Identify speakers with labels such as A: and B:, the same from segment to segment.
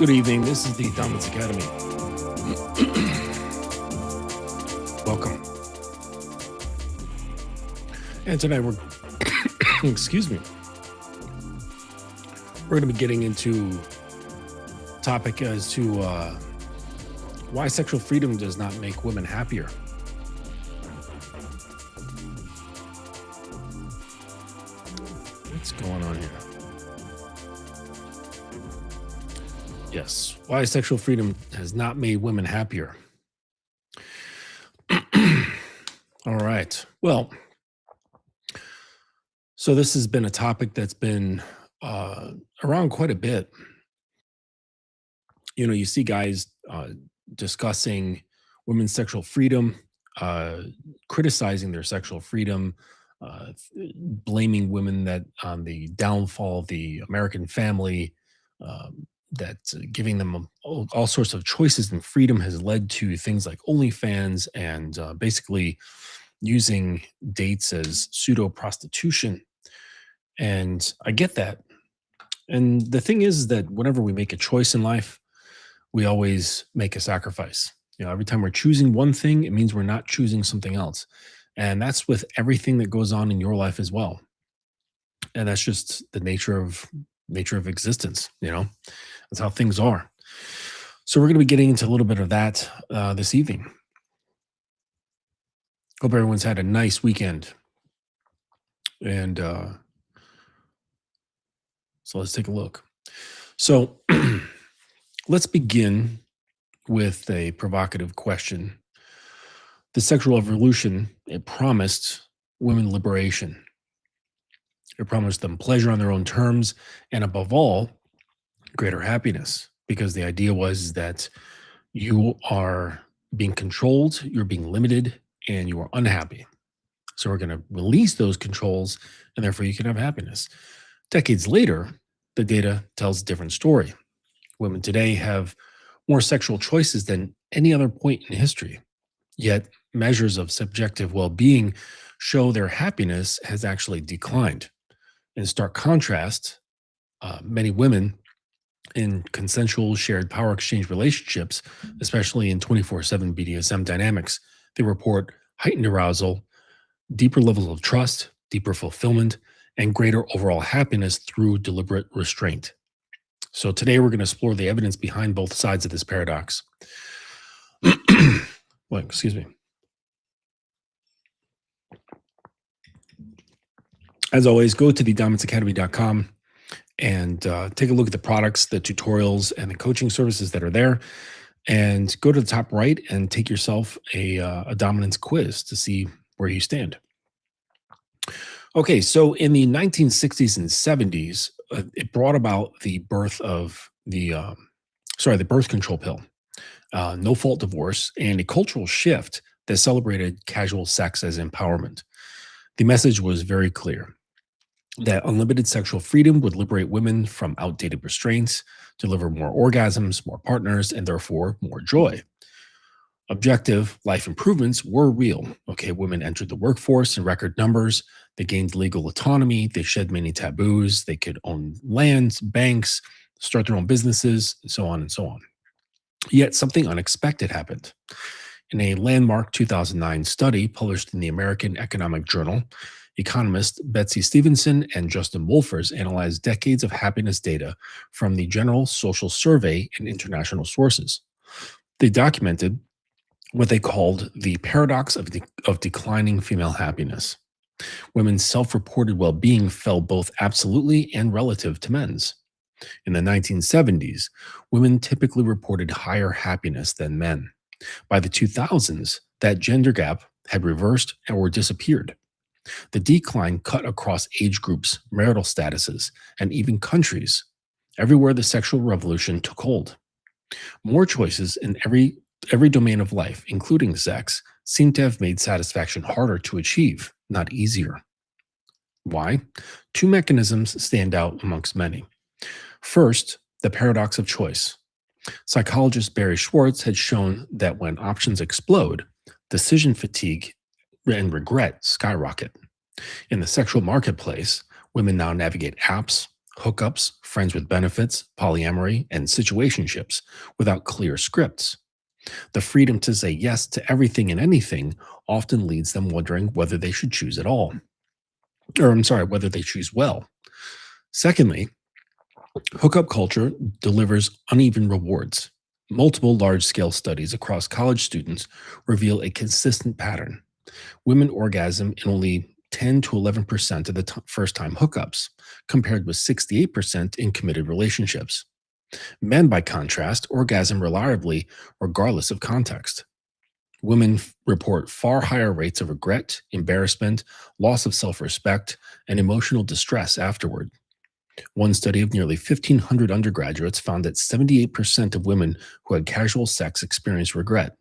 A: Good evening. This is the Dominance Academy. Welcome. And tonight we're, excuse me, we're going to be getting into a topic as to why sexual freedom does not make women happier. What's going on here? Yes, why sexual freedom has not made women happier. All right. Well, so this has been a topic that's been around quite a bit. You know, you see guys discussing women's sexual freedom, criticizing their sexual freedom, blaming women that on the downfall of the American family, that giving them all sorts of choices and freedom has led to things like OnlyFans and basically using dates as pseudo prostitution. And I get that. And the thing is that whenever we make a choice in life, we always make a sacrifice. You know, every time we're choosing one thing, it means we're not choosing something else. And that's with everything that goes on in your life as well. And that's just the nature of existence, you know. That's how things are. So we're going to be getting into a little bit of that this evening. Hope everyone's had a nice weekend. And so let's take a look. So let's begin with a provocative question. The sexual evolution, it promised women liberation. It promised them pleasure on their own terms, and above all, greater happiness, because the idea was that you are being controlled, you're being limited, and you are unhappy. So we're going to release those controls, and therefore you can have happiness. Decades later, the data tells a different story. Women today have more sexual choices than any other point in history, yet measures of subjective well-being show their happiness has actually declined. In stark contrast, many women in consensual shared power exchange relationships, especially in 24/7 BDSM dynamics, they report heightened arousal, deeper levels of trust, deeper fulfillment, and greater overall happiness through deliberate restraint. So today we're going to explore the evidence behind both sides of this paradox. Well, excuse me. As always, go to thedominancecademy.com and take a look at the products, the tutorials, and the coaching services that are there. And go to the top right and take yourself a dominance quiz to see where you stand. Okay, so in the 1960s and 70s, it brought about the birth of the birth control pill, no-fault divorce, and a cultural shift that celebrated casual sex as empowerment. The message was very clear that unlimited sexual freedom would liberate women from outdated restraints, deliver more orgasms, more partners, and therefore more joy. Objective life improvements were real. Okay, women entered the workforce in record numbers. They gained legal autonomy. They shed many taboos. They could own lands, banks, start their own businesses, and so on and so on. Yet something unexpected happened. In a landmark 2009 study published in the American Economic Journal, economists Betsy Stevenson and Justin Wolfers analyzed decades of happiness data from the General Social Survey and international sources. They documented what they called the paradox of declining female happiness. Women's self-reported well-being fell both absolutely and relative to men's. In the 1970s, women typically reported higher happiness than men. By the 2000s, that gender gap had reversed or disappeared. The decline cut across age groups, marital statuses, and even countries, everywhere the sexual revolution took hold. More choices in every domain of life, including sex, seem to have made satisfaction harder to achieve, not easier. Why? Two mechanisms stand out amongst many. First, the paradox of choice. Psychologist Barry Schwartz had shown that when options explode, decision fatigue and regret skyrocket. In the sexual marketplace, women now navigate apps, hookups, friends with benefits, polyamory, and situationships without clear scripts. The freedom to say yes to everything and anything often leads them wondering whether they should choose at all, or I'm sorry, whether they choose well. Secondly, hookup culture delivers uneven rewards. Multiple large scale studies across college students reveal a consistent pattern. Women orgasm in only 10 to 11% of the first time hookups, compared with 68% in committed relationships. Men, by contrast, orgasm reliably regardless of context. Women report far higher rates of regret, embarrassment, loss of self respect, and emotional distress afterward. One study of nearly 1,500 undergraduates found that 78% of women who had casual sex experienced regret,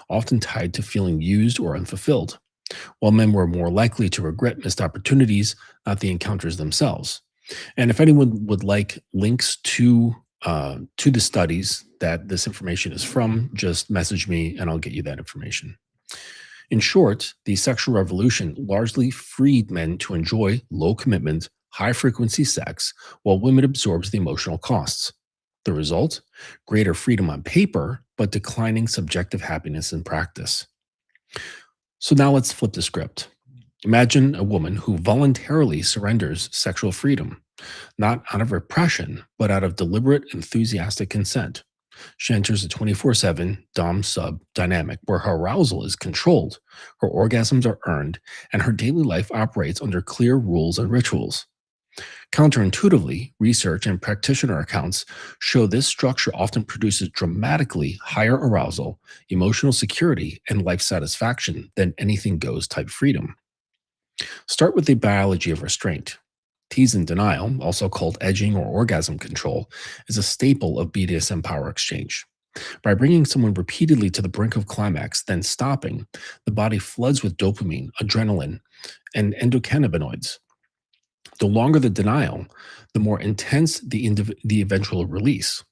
A: often tied to feeling used or unfulfilled, while men were more likely to regret missed opportunities, not the encounters themselves. And if anyone would like links to the studies that this information is from, just message me and I'll get you that information. In short, the sexual revolution largely freed men to enjoy low commitment, high frequency sex, while women absorbs the emotional costs. The result? Greater freedom on paper, but declining subjective happiness in practice. So now let's flip the script. Imagine a woman who voluntarily surrenders sexual freedom, not out of repression, but out of deliberate, enthusiastic consent. She enters a 24/7 Dom sub dynamic where her arousal is controlled, her orgasms are earned, and her daily life operates under clear rules and rituals. Counterintuitively, research and practitioner accounts show this structure often produces dramatically higher arousal, emotional security, and life satisfaction than anything goes type freedom. Start with the biology of restraint. Tease and denial, also called edging or orgasm control, is a staple of BDSM power exchange. By bringing someone repeatedly to the brink of climax, then stopping, the body floods with dopamine, adrenaline, and endocannabinoids. The longer the denial, the more intense the eventual release.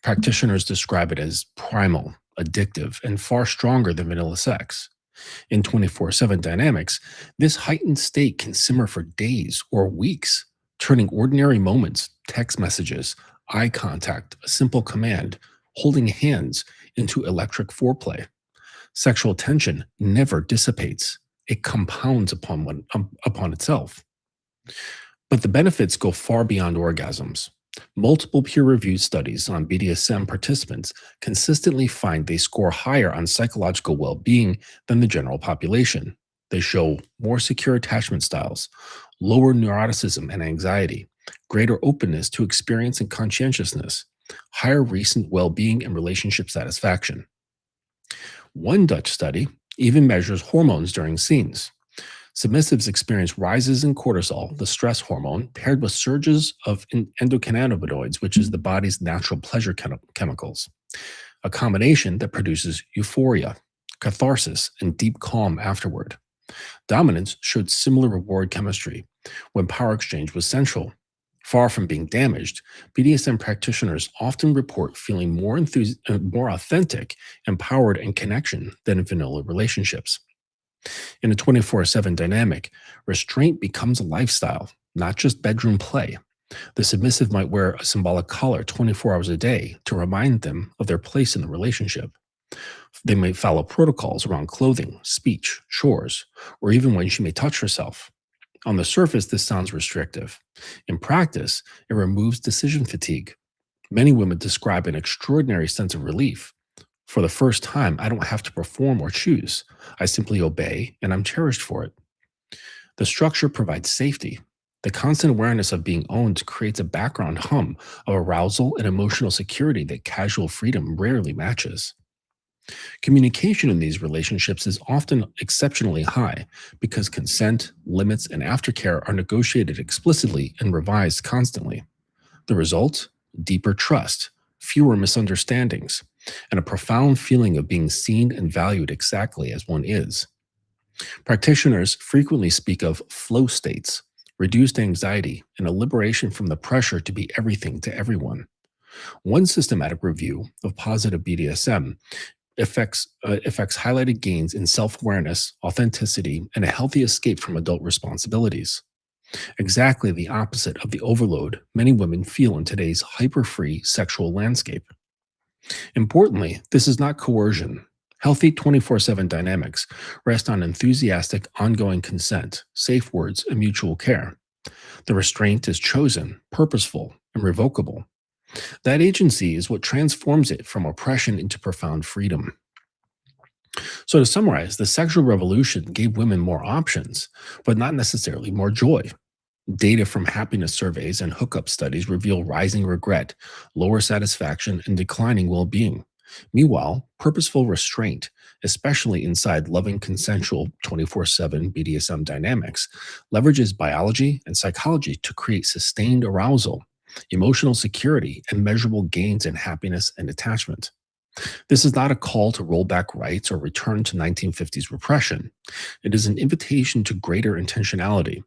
A: Practitioners describe it as primal, addictive, and far stronger than vanilla sex. In 24/7 dynamics, this heightened state can simmer for days or weeks, turning ordinary moments, text messages, eye contact, a simple command, holding hands into electric foreplay. Sexual tension never dissipates, it compounds upon itself. But the benefits go far beyond orgasms. Multiple peer reviewed studies on BDSM participants consistently find they score higher on psychological well being than the general population. They show more secure attachment styles, lower neuroticism and anxiety, greater openness to experience and conscientiousness, higher recent well being and relationship satisfaction. One Dutch study even measures hormones during scenes. Submissives experience rises in cortisol, the stress hormone, paired with surges of endocannabinoids, which is the body's natural pleasure chemicals, a combination that produces euphoria, catharsis, and deep calm afterward. Dominance showed similar reward chemistry when power exchange was central. Far from being damaged, BDSM practitioners often report feeling more authentic, empowered, and connection than in vanilla relationships. In a 24/7 dynamic, restraint becomes a lifestyle, not just bedroom play. The submissive might wear a symbolic collar 24 hours a day to remind them of their place in the relationship. They may follow protocols around clothing, speech, chores, or even when she may touch herself. On the surface, this sounds restrictive. In practice, it removes decision fatigue. Many women describe an extraordinary sense of relief. For the first time, I don't have to perform or choose. I simply obey, and I'm cherished for it. The structure provides safety. The constant awareness of being owned creates a background hum of arousal and emotional security that casual freedom rarely matches. Communication in these relationships is often exceptionally high because consent, limits, and aftercare are negotiated explicitly and revised constantly. The result? Deeper trust, fewer misunderstandings, and a profound feeling of being seen and valued exactly as one is. Practitioners frequently speak of flow states, reduced anxiety, and a liberation from the pressure to be everything to everyone. One systematic review of positive BDSM affects highlighted gains in self awareness, authenticity, and a healthy escape from adult responsibilities. exactly the opposite of the overload many women feel in today's hyper free sexual landscape. Importantly, this is not coercion. Healthy 24/7 dynamics rest on enthusiastic, ongoing consent, safe words, and mutual care. The restraint is chosen, purposeful, and revocable. That agency is what transforms it from oppression into profound freedom. So, to summarize, the sexual revolution gave women more options, but not necessarily more joy. Data from happiness surveys and hookup studies reveal rising regret, lower satisfaction, and declining well being. Meanwhile, purposeful restraint, especially inside loving, consensual 24/7 BDSM dynamics, leverages biology and psychology to create sustained arousal, emotional security, and measurable gains in happiness and attachment. This is not a call to roll back rights or return to 1950s repression. It is an invitation to greater intentionality.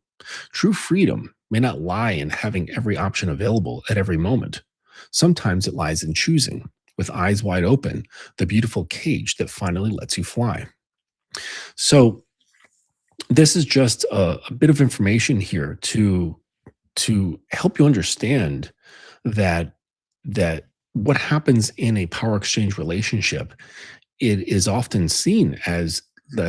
A: True freedom may not lie in having every option available at every moment. Sometimes it lies in choosing, with eyes wide open, the beautiful cage that finally lets you fly. So, this is just a bit of information here to help you understand that what happens in a power exchange relationship, it is often seen as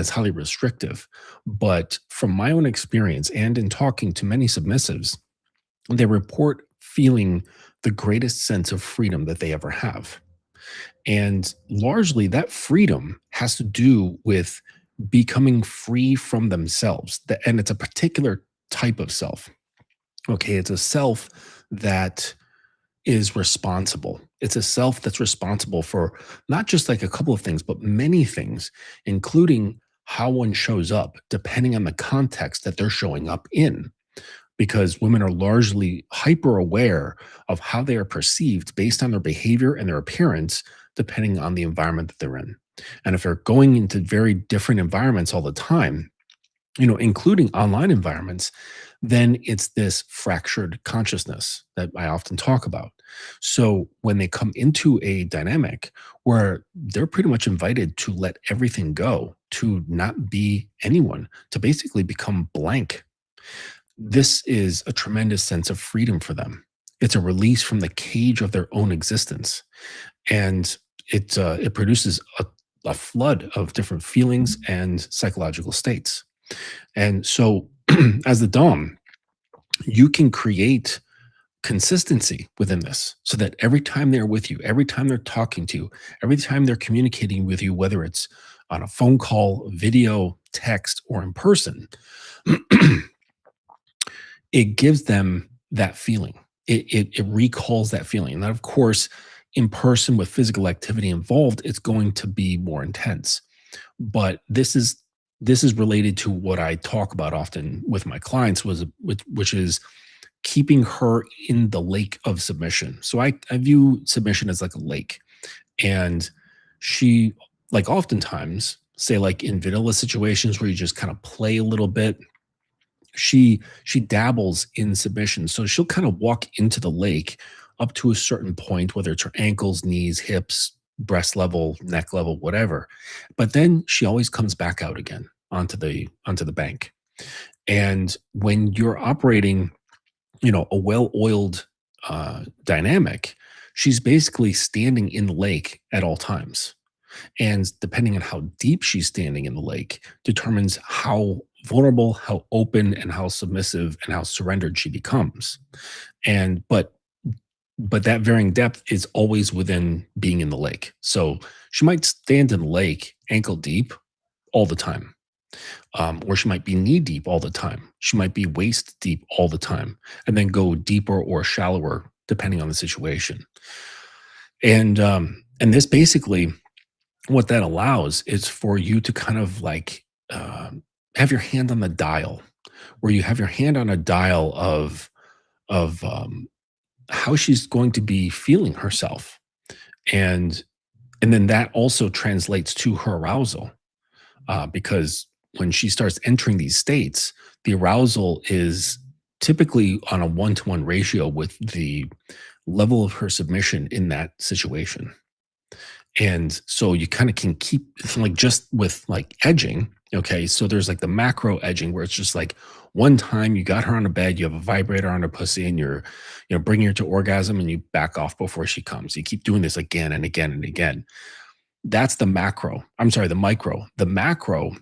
A: highly restrictive. But from my own experience and in talking to many submissives, they report feeling the greatest sense of freedom that they ever have. And largely that freedom has to do with becoming free from themselves. And it's a particular type of self. Okay. It's a self that is responsible. It's a self that's responsible for not just like a couple of things, but many things, including how one shows up, depending on the context that they're showing up in. Because women are largely hyper aware of how they are perceived based on their behavior and their appearance, depending on the environment that they're in. And if they're going into very different environments all the time, including online environments, then it's this fractured consciousness that I often talk about. So when they come into a dynamic where they're pretty much invited to let everything go, to not be anyone, to basically become blank, this is a tremendous sense of freedom for them. It's a release from the cage of their own existence, and it produces a flood of different feelings and psychological states. And so, as the Dom, you can create consistency within this so that every time they're with you, every time they're talking to you, every time they're communicating with you, whether it's on a phone call, video, text, or in person, it gives them that feeling. It recalls that feeling. And of course, in person with physical activity involved, it's going to be more intense. But this is related to what I talk about often with my clients, which is keeping her in the lake of submission. So I view submission as like a lake, and she, like, oftentimes, say like in vanilla situations where you just kind of play a little bit, she dabbles in submission. So she'll kind of walk into the lake up to a certain point, whether it's her ankles, knees, hips, breast level, neck level, whatever. But then she always comes back out again onto the bank. And when you're operating, a well-oiled dynamic, she's basically standing in the lake at all times. And depending on how deep she's standing in the lake determines how vulnerable, how open, and how submissive and how surrendered she becomes. And but that varying depth is always within being in the lake. So she might stand in the lake ankle deep all the time, or she might be knee deep all the time. She might be waist deep all the time, and then go deeper or shallower depending on the situation. And this basically, what that allows is for you to kind of like have your hand on the dial, where you have your hand on a dial of how she's going to be feeling herself, and then that also translates to her arousal, because when she starts entering these states, the arousal is typically on a one-to-one ratio with the level of her submission in that situation. And so you kind of can keep, like, just with like edging, Okay, so there's like the macro edging where it's just like one time you got her on a bed, you have a vibrator on her pussy, and you're, bringing her to orgasm, and you back off before she comes. You keep doing this again and again and again. That's the macro. I'm sorry, the micro. The macro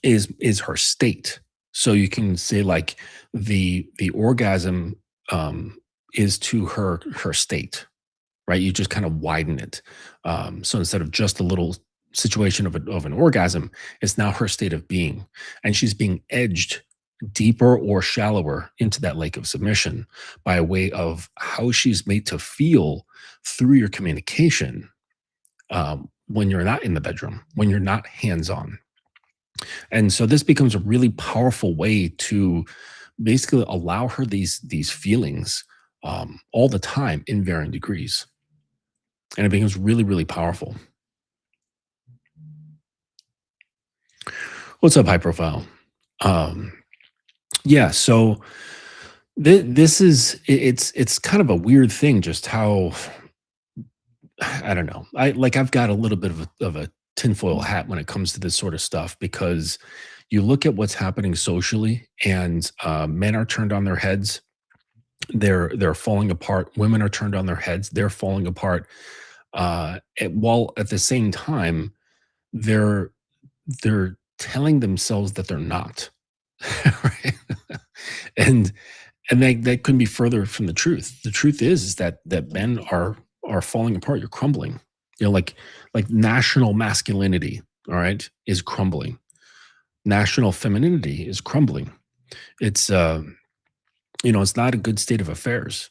A: is her state. So you can say like the orgasm um, is to her state, right? You just kind of widen it. So instead of just a little situation of an orgasm, it's now her state of being. And she's being edged deeper or shallower into that lake of submission by way of how she's made to feel through your communication when you're not in the bedroom, when you're not hands on. And so this becomes a really powerful way to basically allow her these feelings all the time in varying degrees. And it becomes really, really powerful. What's up, high profile? Um, yeah, so this is it's kind of a weird thing, just how I don't know. I've got a little bit of a tinfoil hat when it comes to this sort of stuff because you look at what's happening socially, and men are turned on their heads. They're falling apart. Women are turned on their heads. They're falling apart. While at the same time, they're they're telling themselves that they're not. Right? and and that couldn't be further from the truth. The truth is that men are falling apart. You're crumbling. Like national masculinity, all right, is crumbling. National femininity is crumbling. It's it's not a good state of affairs,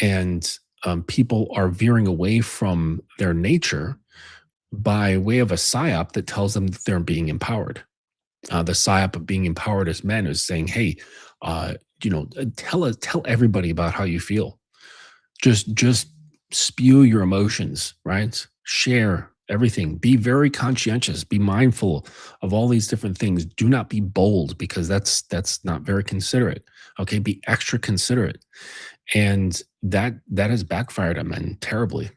A: and people are veering away from their nature by way of a psyop that tells them that they're being empowered. The psyop of being empowered as men is saying, "Hey, uh, tell everybody about how you feel. Just spew your emotions, right? Share everything. Be very conscientious. Be mindful of all these different things. Do not be bold because that's not very considerate. Okay, be extra considerate, and that has backfired on men terribly.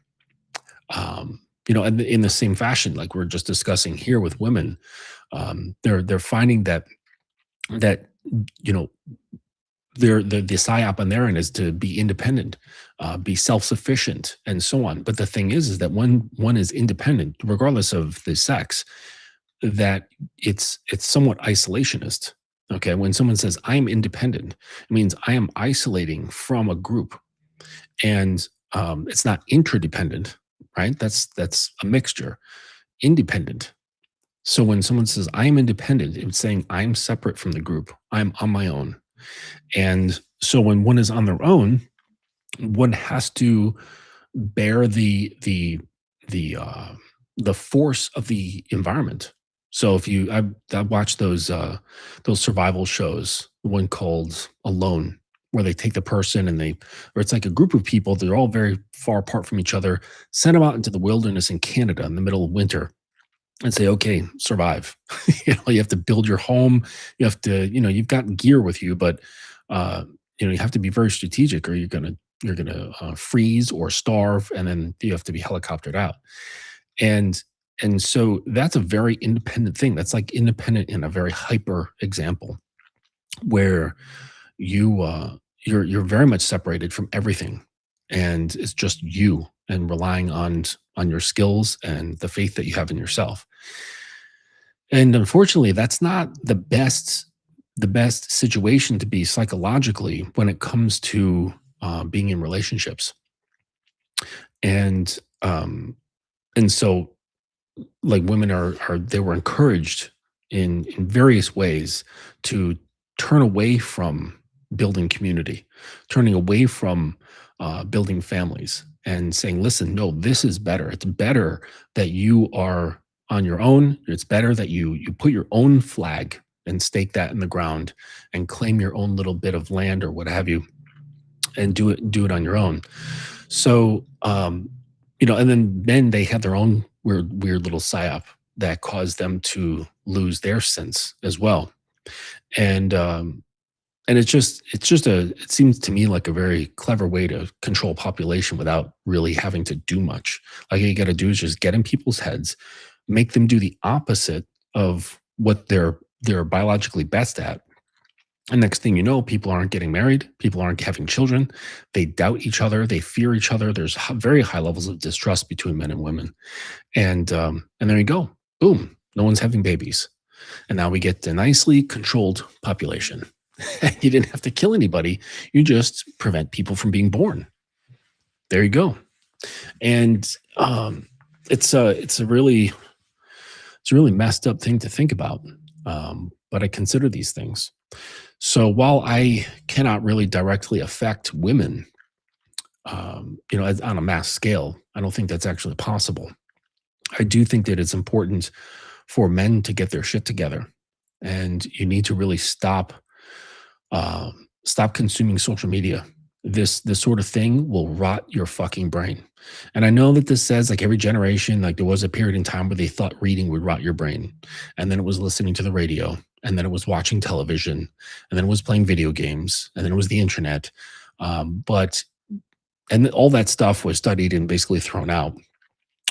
A: And in the same fashion, like we're just discussing here with women, they're finding that you know the psyop on their end is to be independent, be self-sufficient, and so on. But the thing is that when one is independent, regardless of the sex, that it's somewhat isolationist. Okay, when someone says I'm independent, it means I am isolating from a group, and it's not interdependent, right? That's a mixture. Independent. So when someone says I am independent, it's saying I'm separate from the group. I'm on my own. And so when one is on their own, one has to bear the the force of the environment. So if you I watched those survival shows, one called Alone, where they take the person and or it's like a group of people, they're all very far apart from each other, send them out into the wilderness in Canada in the middle of winter and say, okay, survive. You have to build your home. You have to, you've got gear with you, but you have to be very strategic, or you're gonna freeze or starve, and then you have to be helicoptered out. And and so that's a very independent thing. That's like independent in a very hyper example, where you're very much separated from everything, and it's just you and relying on your skills and the faith that you have in yourself. And unfortunately, that's not the best situation to be psychologically when it comes to being in relationships. And and so like women are they were encouraged in various ways to turn away from building community, turning away from building families, and saying, listen, no, this is better. It's better that you are on your own. It's better that you put your own flag and stake that in the ground and claim your own little bit of land or what have you, and do it on your own. So and then they had their own weird little psyop that caused them to lose their sense as well. And it seems to me like a very clever way to control population without really having to do much. Like, all you got to do is just get in people's heads, make them do the opposite of what they're biologically best at. And next thing you know, people aren't getting married, people aren't having children, they doubt each other, they fear each other. There's very high levels of distrust between men and women, and there you go, boom, no one's having babies, and now we get a nicely controlled population. You didn't have to kill anybody, you just prevent people from being born. There you go. And it's a really messed up thing to think about. But I consider these things. So while I cannot really directly affect women, on a mass scale, I don't think that's actually possible. I do think that it's important for men to get their shit together, and you need to really stop consuming social media. This sort of thing will rot your fucking brain. And I know that this says, like, every generation, like, there was a period in time where they thought reading would rot your brain, and then it was listening to the radio, and then it was watching television, and then it was playing video games, and then it was the internet. But and all that stuff was studied and basically thrown out.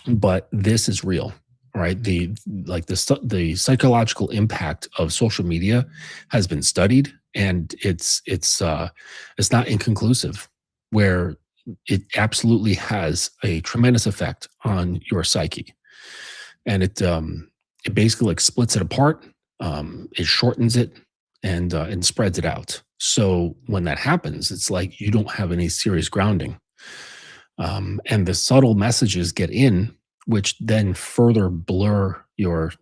A: But this is real, right? The psychological impact of social media has been studied, and it's not inconclusive, where it absolutely has a tremendous effect on your psyche. And it basically, like, splits it apart, it shortens it, and spreads it out. So when that happens, it's like you don't have any serious grounding. And the subtle messages get in, which then further blur your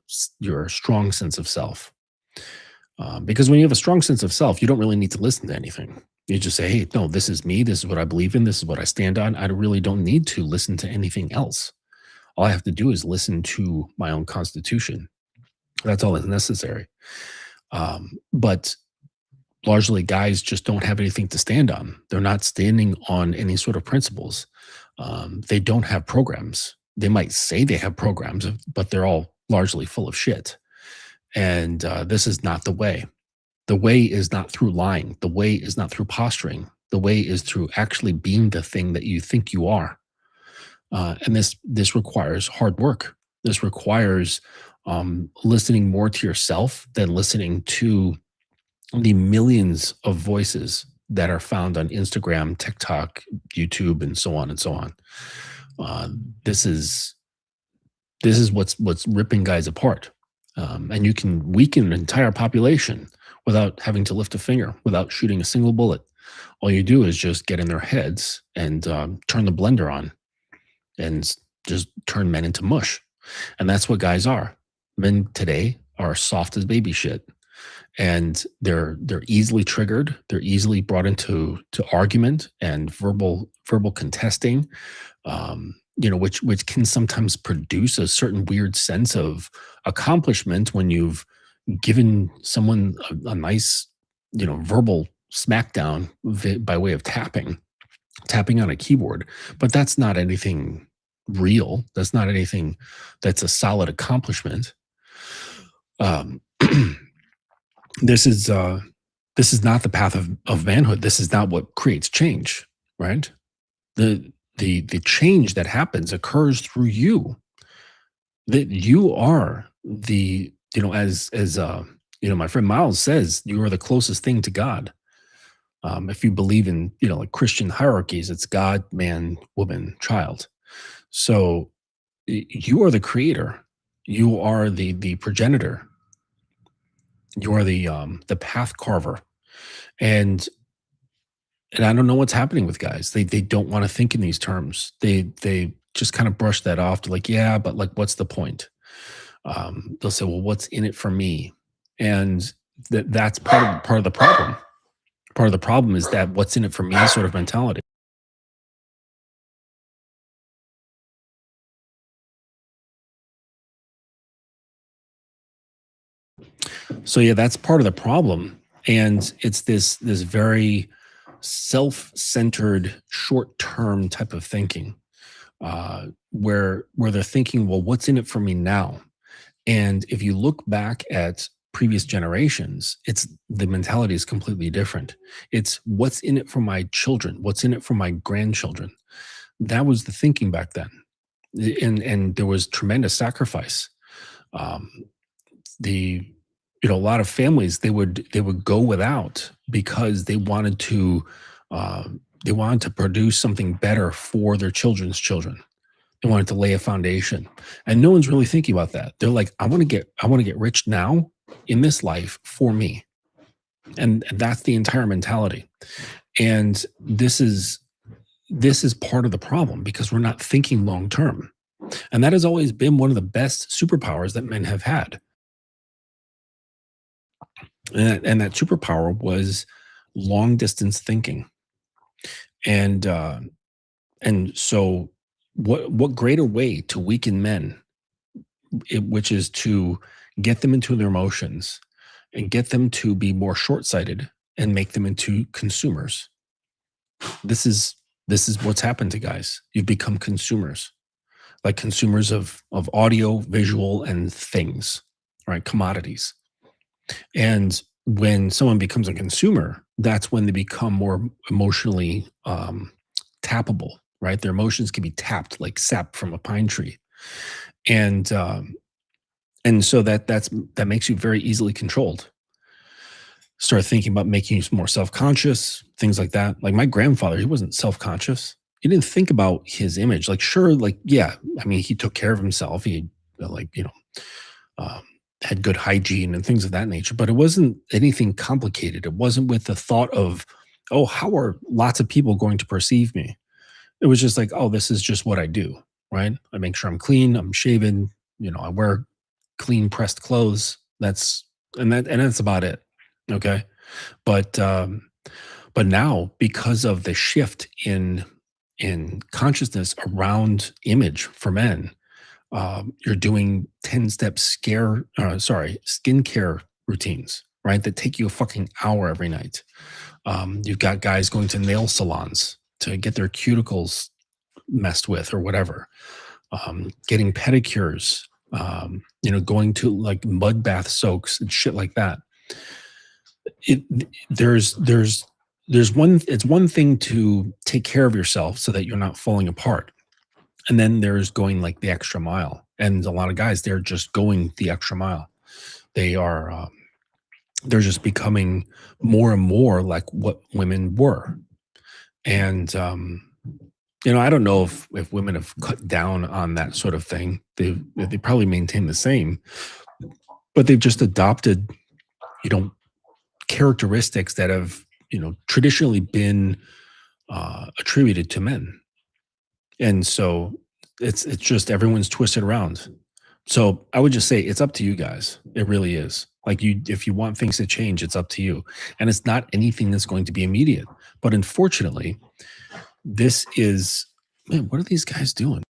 A: strong sense of self. Because when you have a strong sense of self, you don't really need to listen to anything. You just say, "Hey, no, this is me. This is what I believe in. This is what I stand on. I really don't need to listen to anything else. All I have to do is listen to my own constitution. That's all that's necessary." But largely, guys just don't have anything to stand on. They're not standing on any sort of principles. They don't have programs. They might say they have programs, but they're all largely full of shit. And this is not the way. The way is not through lying. The way is not through posturing. The way is through actually being the thing that you think you are. And this requires hard work. This requires listening more to yourself than listening to the millions of voices that are found on Instagram, TikTok, YouTube, and so on and so on. Uh, this is what's ripping guys apart. And you can weaken an entire population without having to lift a finger, without shooting a single bullet. All you do is just get in their heads and turn the blender on, and just turn men into mush. And that's what guys are. Men today are soft as baby shit, and they're easily triggered. They're easily brought into argument and verbal contesting, which can sometimes produce a certain weird sense of accomplishment when you've given someone a nice, verbal smackdown by way of tapping on a keyboard. But that's not anything real. That's not anything that's a solid accomplishment. Um, this is not the path of manhood. This is not what creates change, right? The change that happens occurs through you. That you are as my friend Miles says, you are the closest thing to God. If you believe in like Christian hierarchies, it's God, man, woman, child. So you are the creator. You are the progenitor. You are the path carver. And I don't know what's happening with guys. They don't want to think in these terms. They just kind of brush that off to, like, yeah, but, like, what's the point? They'll say, well, what's in it for me? And that's part of the problem. Part of the problem is that what's in it for me sort of mentality. So yeah, that's part of the problem. And it's this very self-centered, short-term type of thinking, where they're thinking, well, what's in it for me now? And if you look back at previous generations, it's the mentality is completely different. It's what's in it for my children, what's in it for my grandchildren. That was the thinking back then, and there was tremendous sacrifice. Um, the A lot of families, they would go without because uh, they wanted to produce something better for their children's children. They wanted to lay a foundation, and no one's really thinking about that. They're like, I want to get rich now in this life for me, and that's the entire mentality. And this is part of the problem because we're not thinking long term, and that has always been one of the best superpowers that men have had. And that superpower was long distance thinking. And so what greater way to weaken men, which is to get them into their emotions and get them to be more short-sighted and make them into consumers. This is what's happened to guys. You've become consumers, like consumers of audio, visual, and things, right? Commodities. And when someone becomes a consumer, that's when they become more emotionally tappable, right? Their emotions can be tapped like sap from a pine tree. And um, and so that makes you very easily controlled. Start thinking about making you more self-conscious, things like that. Like my grandfather, he wasn't self-conscious. He didn't think about his image. Like, sure, like, yeah, I mean, he took care of himself. He like, um, had good hygiene and things of that nature, but it wasn't anything complicated. It wasn't with the thought of, oh, how are lots of people going to perceive me? It was just like, oh, this is just what I do, right? I make sure I'm clean, I'm shaven, I wear clean pressed clothes. That's about it. Okay. But now, because of the shift in consciousness around image for men, you're doing 10-step skincare routines, right? That take you a fucking hour every night. You've got guys going to nail salons to get their cuticles messed with or whatever, getting pedicures, going to like mud bath soaks and shit like that. It there's one It's one thing to take care of yourself so that you're not falling apart. And then there's going like the extra mile. And a lot of guys, they're just going the extra mile. They are they're just becoming more and more like what women were. And I don't know if women have cut down on that sort of thing. They probably maintain the same, but they've just adopted, you know, characteristics that have, traditionally been attributed to men. And so it's just everyone's twisted around. So I would just say it's up to you guys. It really is. Like, if you want things to change, it's up to you. And it's not anything that's going to be immediate. But unfortunately, this is, man, what are these guys doing?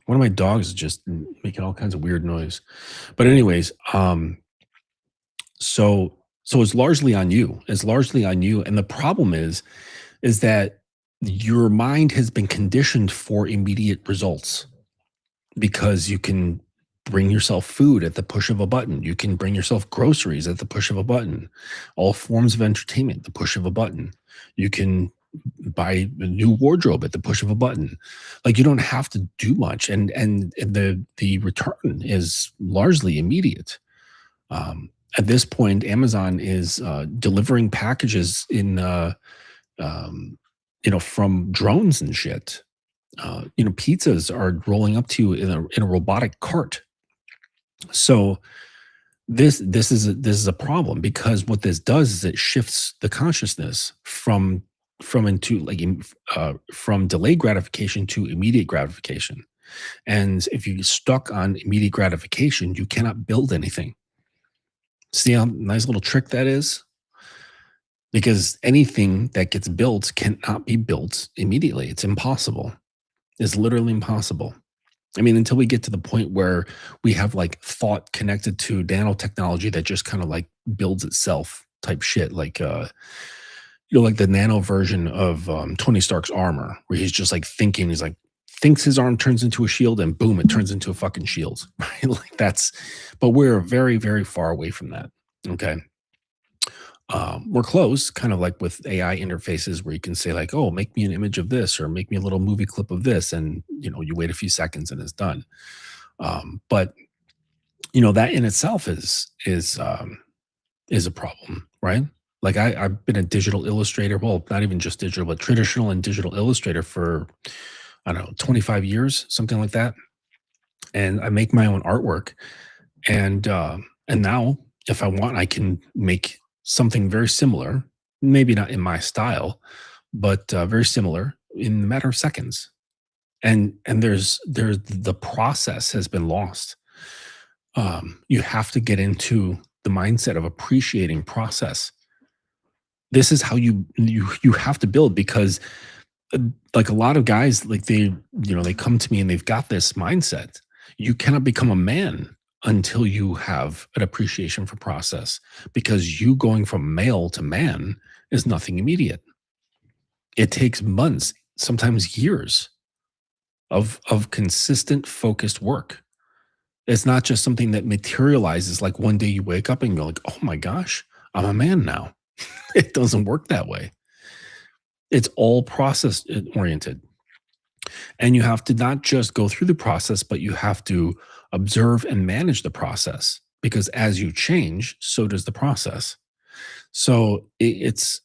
A: One of my dogs is just making all kinds of weird noise. But anyways, so it's largely on you. It's largely on you. And the problem is that your mind has been conditioned for immediate results, because you can bring yourself food at the push of a button. You can bring yourself groceries at the push of a button. All forms of entertainment at the push of a button. You can buy a new wardrobe at the push of a button. Like, you don't have to do much, and the return is largely immediate. At this point, Amazon is delivering packages from drones and shit. Pizzas are rolling up to you in a robotic cart. So this is a problem, because what this does is it shifts the consciousness from delayed gratification to immediate gratification. And if you're stuck on immediate gratification, you cannot build anything. See how nice little trick that is? Because anything that gets built cannot be built immediately. It's impossible. It's literally impossible. I mean, until we get to the point where we have like thought connected to nanotechnology that just kind of like builds itself type shit, like like the nano version of Tony Stark's armor, where he's just like thinking, he's like thinks his arm turns into a shield, and boom, it turns into a fucking shield. Right? Like that's, but we're very, very far away from that. Okay. We're close, kind of like with AI interfaces where you can say like, oh, make me an image of this, or make me a little movie clip of this. And, you wait a few seconds and it's done. But that in itself is a problem, right? Like I've been a digital illustrator, well, not even just digital, but traditional and digital illustrator for, I don't know, 25 years, something like that. And I make my own artwork. And now if I want, I can make something very similar, maybe not in my style, but very similar in a matter of seconds. And there's the process has been lost. You have to get into the mindset of appreciating process. This is how you have to build, because uh, like a lot of guys, like they come to me and they've got this mindset. You cannot become a man until you have an appreciation for process, because you going from male to man is nothing immediate. It takes months, sometimes years of consistent focused work. It's not just something that materializes like one day you wake up and you're like, oh my gosh, I'm a man now. It doesn't work that way. It's all process oriented. And you have to not just go through the process, but you have to observe and manage the process, because as you change, so does the process. So it's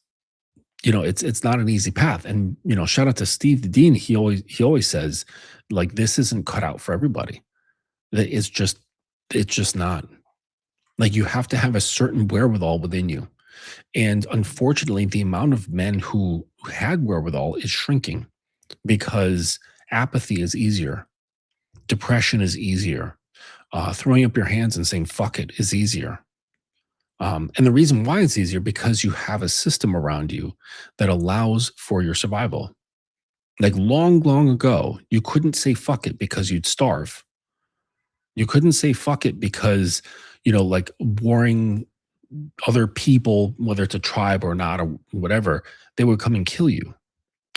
A: not an easy path. And shout out to Steve the Dean. He always says, like, this isn't cut out for everybody. That it's just not. Like, you have to have a certain wherewithal within you. And unfortunately, the amount of men who had wherewithal is shrinking, because apathy is easier, depression is easier, throwing up your hands and saying "fuck it" is easier. And the reason why it's easier, because you have a system around you that allows for your survival. Like long, long ago, you couldn't say "fuck it" because you'd starve. You couldn't say "fuck it" because like warring other people, whether it's a tribe or not or whatever, they would come and kill you.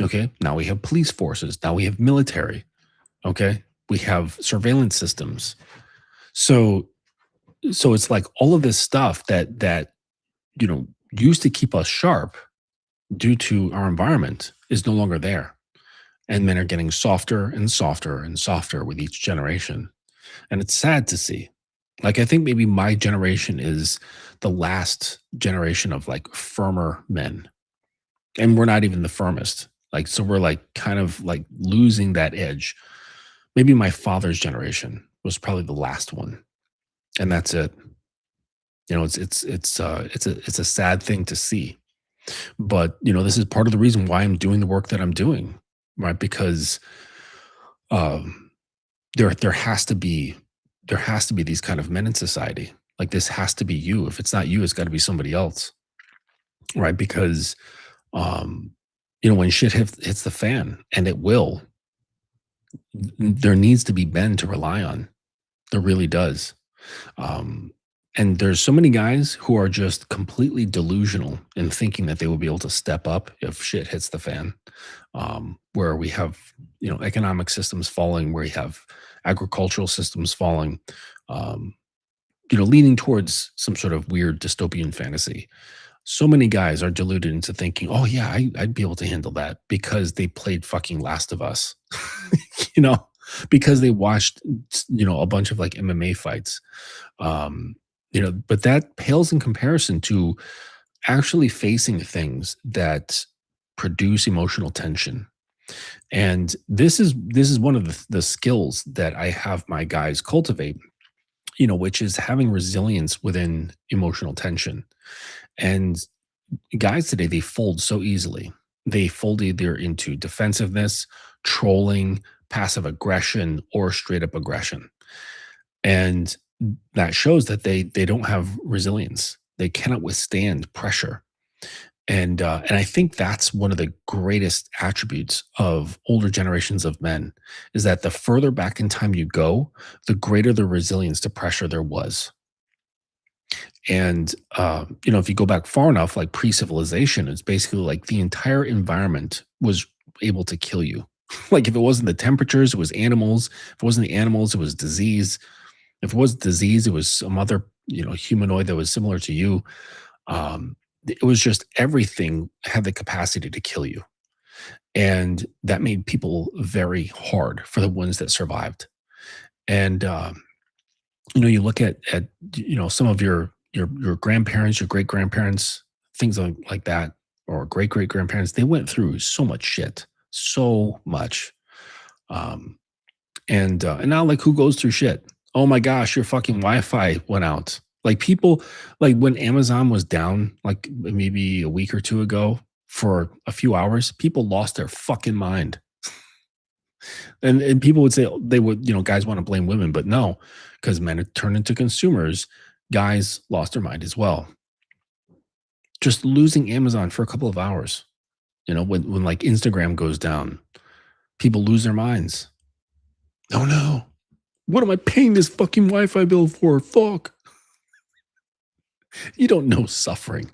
A: Okay. Now we have police forces. Now we have military. Okay. We have surveillance systems. So it's like all of this stuff that used to keep us sharp due to our environment is no longer there. And men are getting softer and softer and softer with each generation. And it's sad to see. Like, I think maybe my generation is the last generation of like firmer men. And we're not even the firmest. Like, so we're like kind of like losing that edge. Maybe my father's generation was probably the last one. And that's it. It's a sad thing to see. But this is part of the reason why I'm doing the work that I'm doing, right? Because um there has to be these kind of men in society. Like, this has to be you. If it's not you, it's got to be somebody else, right? Because um when shit hits the fan, and it will, there needs to be men to rely on. There really does. um and there's so many guys who are just completely delusional in thinking that they will be able to step up if shit hits the fan. Where we have economic systems falling, where you have agricultural systems falling, um, leaning towards some sort of weird dystopian fantasy. So many guys are deluded into thinking, "Oh yeah, I'd be able to handle that," because they played fucking Last of Us, you know, because they watched a bunch of like MMA fights, But that pales in comparison to actually facing things that produce emotional tension. And this is one of the skills that I have my guys cultivate, which is having resilience within emotional tension. And guys today, they fold so easily. They fold either into defensiveness, trolling, passive aggression, or straight up aggression. And that shows that they don't have resilience. They cannot withstand pressure. And I think that's one of the greatest attributes of older generations of men, is that the further back in time you go, the greater the resilience to pressure there was. And if you go back far enough, like pre-civilization, it's basically like the entire environment was able to kill you. Like, if it wasn't the temperatures, it was animals. If it wasn't the animals, it was disease. If it was disease, it was some other humanoid that was similar to you. It was just everything had the capacity to kill you. And that made people very hard for the ones that survived. And You look at some of your grandparents, your great grandparents, things like that, or great great grandparents. They went through so much shit, so much. Um, and now, like, who goes through shit? Oh my gosh, your fucking Wi-Fi went out. Like, people, like, when Amazon was down, like maybe a week or two ago for a few hours, people lost their fucking mind. And people would say they would, guys want to blame women, but no, because men had turned into consumers, guys lost their mind as well. Just losing Amazon for a couple of hours, when like Instagram goes down, people lose their minds. Oh no. What am I paying this fucking Wi-Fi bill for? Fuck. You don't know suffering.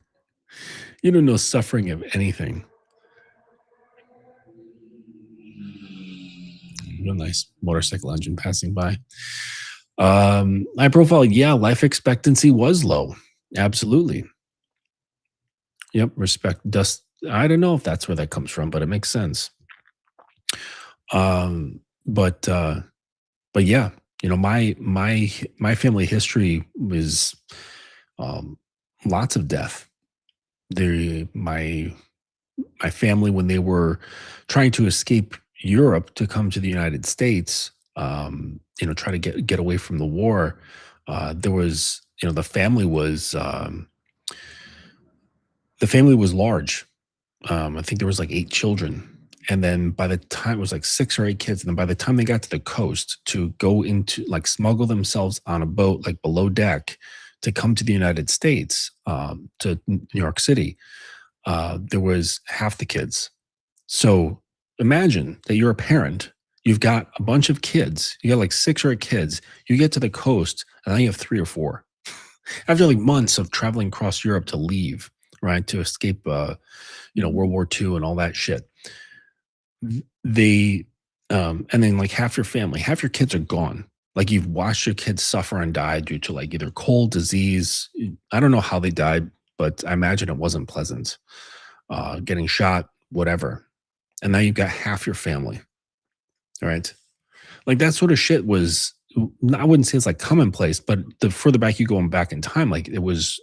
A: You don't know suffering of anything. A nice motorcycle engine passing by. My profile, yeah, life expectancy was low. Absolutely. Yep, respect dust. I don't know if that's where that comes from, but it makes sense. Um, but uh, but yeah, my family history was um, lots of death. My family, when they were trying to escape Europe to come to the United States, try to get away from the war. There was, the family was large. I think there was like 8 children. And then by the time it was like 6 or 8 kids, and then by the time they got to the coast to go into like smuggle themselves on a boat like below deck to come to the United States, to New York City, there was half the kids. So imagine that you're a parent, you've got a bunch of kids, you got like 6 or 8 kids, you get to the coast, and now you have 3 or 4. After like months of traveling across Europe to leave, right, to escape, World War II and all that shit. They, and then like half your family, half your kids are gone. Like, you've watched your kids suffer and die due to like either cold, disease. I don't know how they died, but I imagine it wasn't pleasant. Getting shot, whatever. And now you've got half your family. All right. Like, that sort of shit was, I wouldn't say it's like commonplace, but the further back you go back in time, like it was,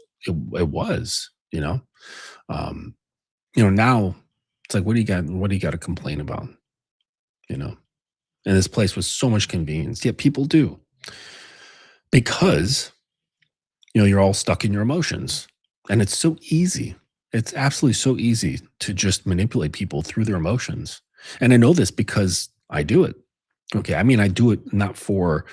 A: um, now it's like, what do you got to complain about? You know, and this place was so much convenience, yet people do, because, you're all stuck in your emotions, and it's so easy. It's absolutely so easy to just manipulate people through their emotions. And I know this because I do it. Okay. I mean, I do it not for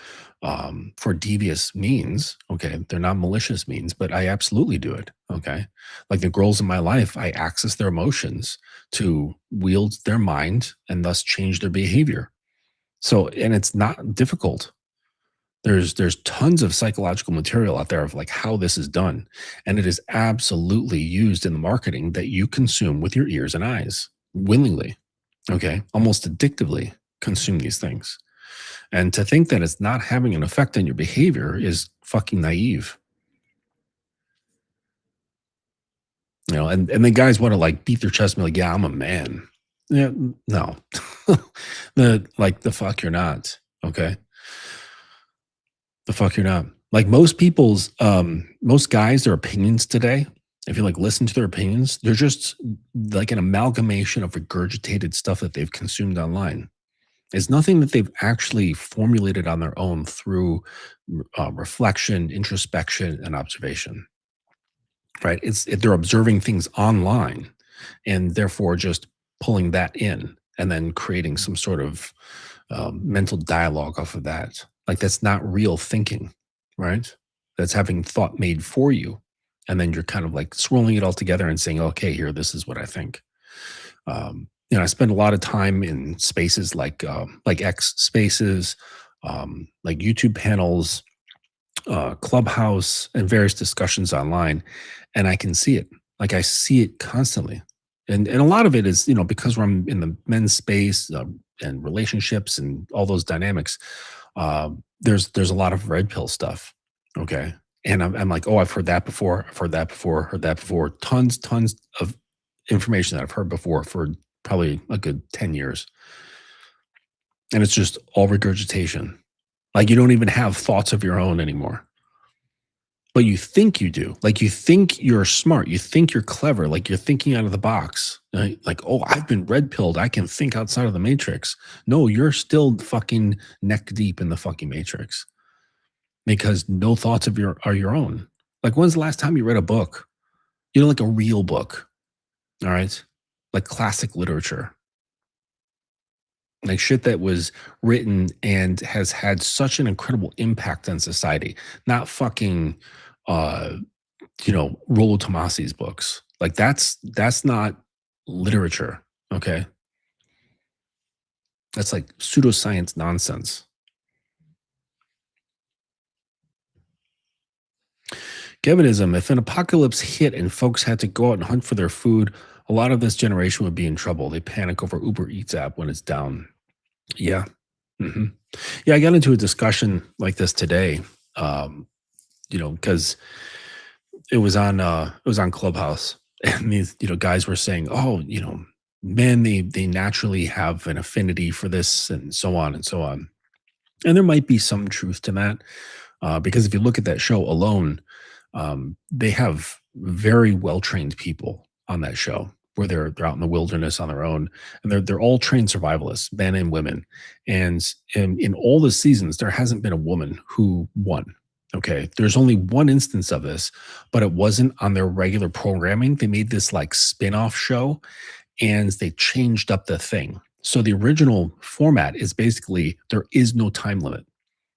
A: devious means. Okay. They're not malicious means, but I absolutely do it. Okay. Like, the girls in my life, I access their emotions to wield their mind and thus change their behavior. So, and it's not difficult. There's tons of psychological material out there of like how this is done. And it is absolutely used in the marketing that you consume with your ears and eyes willingly. Okay. Almost addictively consume these things. And to think that it's not having an effect on your behavior is fucking naive. And the guys want to like beat their chest and be like, yeah, I'm a man. Yeah, no. The fuck you're not. Okay. The fuck you're not. Like, most guys, their opinions today, if you like listen to their opinions, they're just like an amalgamation of regurgitated stuff that they've consumed online. It's nothing that they've actually formulated on their own through reflection, introspection, and observation. Right? They're observing things online, and therefore just pulling that in and then creating some sort of mental dialogue off of that. Like, that's not real thinking, right? That's having thought made for you, and then you're kind of like swirling it all together and saying, "Okay, here, this is what I think." I spend a lot of time in spaces like X spaces, like YouTube panels, Clubhouse, and various discussions online, and I can see it. Like, I see it constantly, and a lot of it is, because I'm in the men's space, and relationships and all those dynamics. There's a lot of red pill stuff. Okay, and I'm like, oh, I've heard that before. I've heard that before. Heard that before. Tons of information that I've heard before for probably a good 10 years, and it's just all regurgitation. Like you don't even have thoughts of your own anymore. But you think you do. Like you think you're smart. You think you're clever. Like you're thinking out of the box. Right? Like, oh, I've been red pilled. I can think outside of the matrix. No, you're still fucking neck deep in the fucking matrix because no thoughts of your are your own. Like when's the last time you read a book? You know, like a real book. All right. Like classic literature. Like shit that was written and has had such an incredible impact on society. Not fucking uh Rollo Tomasi's books. Like that's not literature. Okay. That's like pseudoscience nonsense. Kevinism, if an apocalypse hit and folks had to go out and hunt for their food, a lot of this generation would be in trouble. They panic over Uber Eats app when it's down. Yeah. hmm Yeah, I got into a discussion like this today. Because it was on Clubhouse, and these guys were saying, oh, men they naturally have an affinity for this, and so on and so on. And there might be some truth to that, because if you look at that show alone, they have very well trained people on that show where they're out in the wilderness on their own, and they're all trained survivalists, men and women. And in all the seasons, there hasn't been a woman who won. Okay, there's only one instance of this, but it wasn't on their regular programming. They made this like spin-off show, and they changed up the thing. So the original format is basically there is no time limit.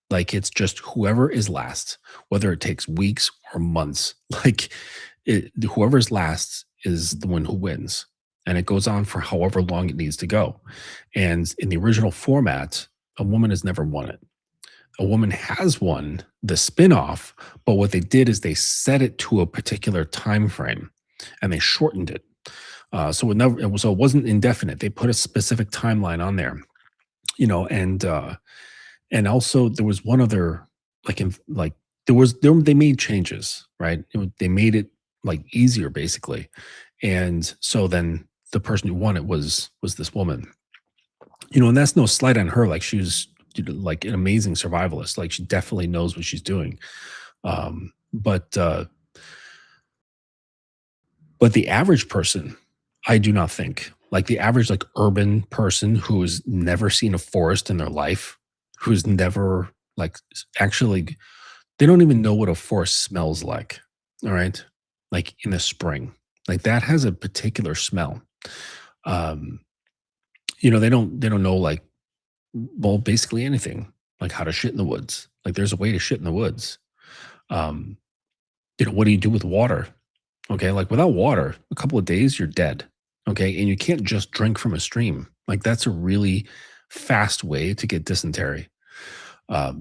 A: Like it's just whoever is last, whether it takes weeks or months. Like whoever's last is the one who wins. And it goes on for however long it needs to go. And in the original format, a woman has never won it. A woman has won the spin-off, but what they did is they set it to a particular time frame and they shortened it. So it wasn't indefinite. They put a specific timeline on there, and also there was one other, they made changes, right? They made it like easier basically. And so then the person who won it was this woman. And that's no slight on her. Like she was like an amazing survivalist. Like she definitely knows what she's doing. But the average person, I do not think, like the average like urban person who's never seen a forest in their life, who's never like actually, they don't even know what a forest smells like. All right. Like in the spring, like that has a particular smell. Um, they don't know like, well, basically anything, like how to shit in the woods. Like there's a way to shit in the woods. Um, what do you do with water? Okay, like without water, a couple of days you're dead. Okay, and you can't just drink from a stream. Like that's a really fast way to get dysentery.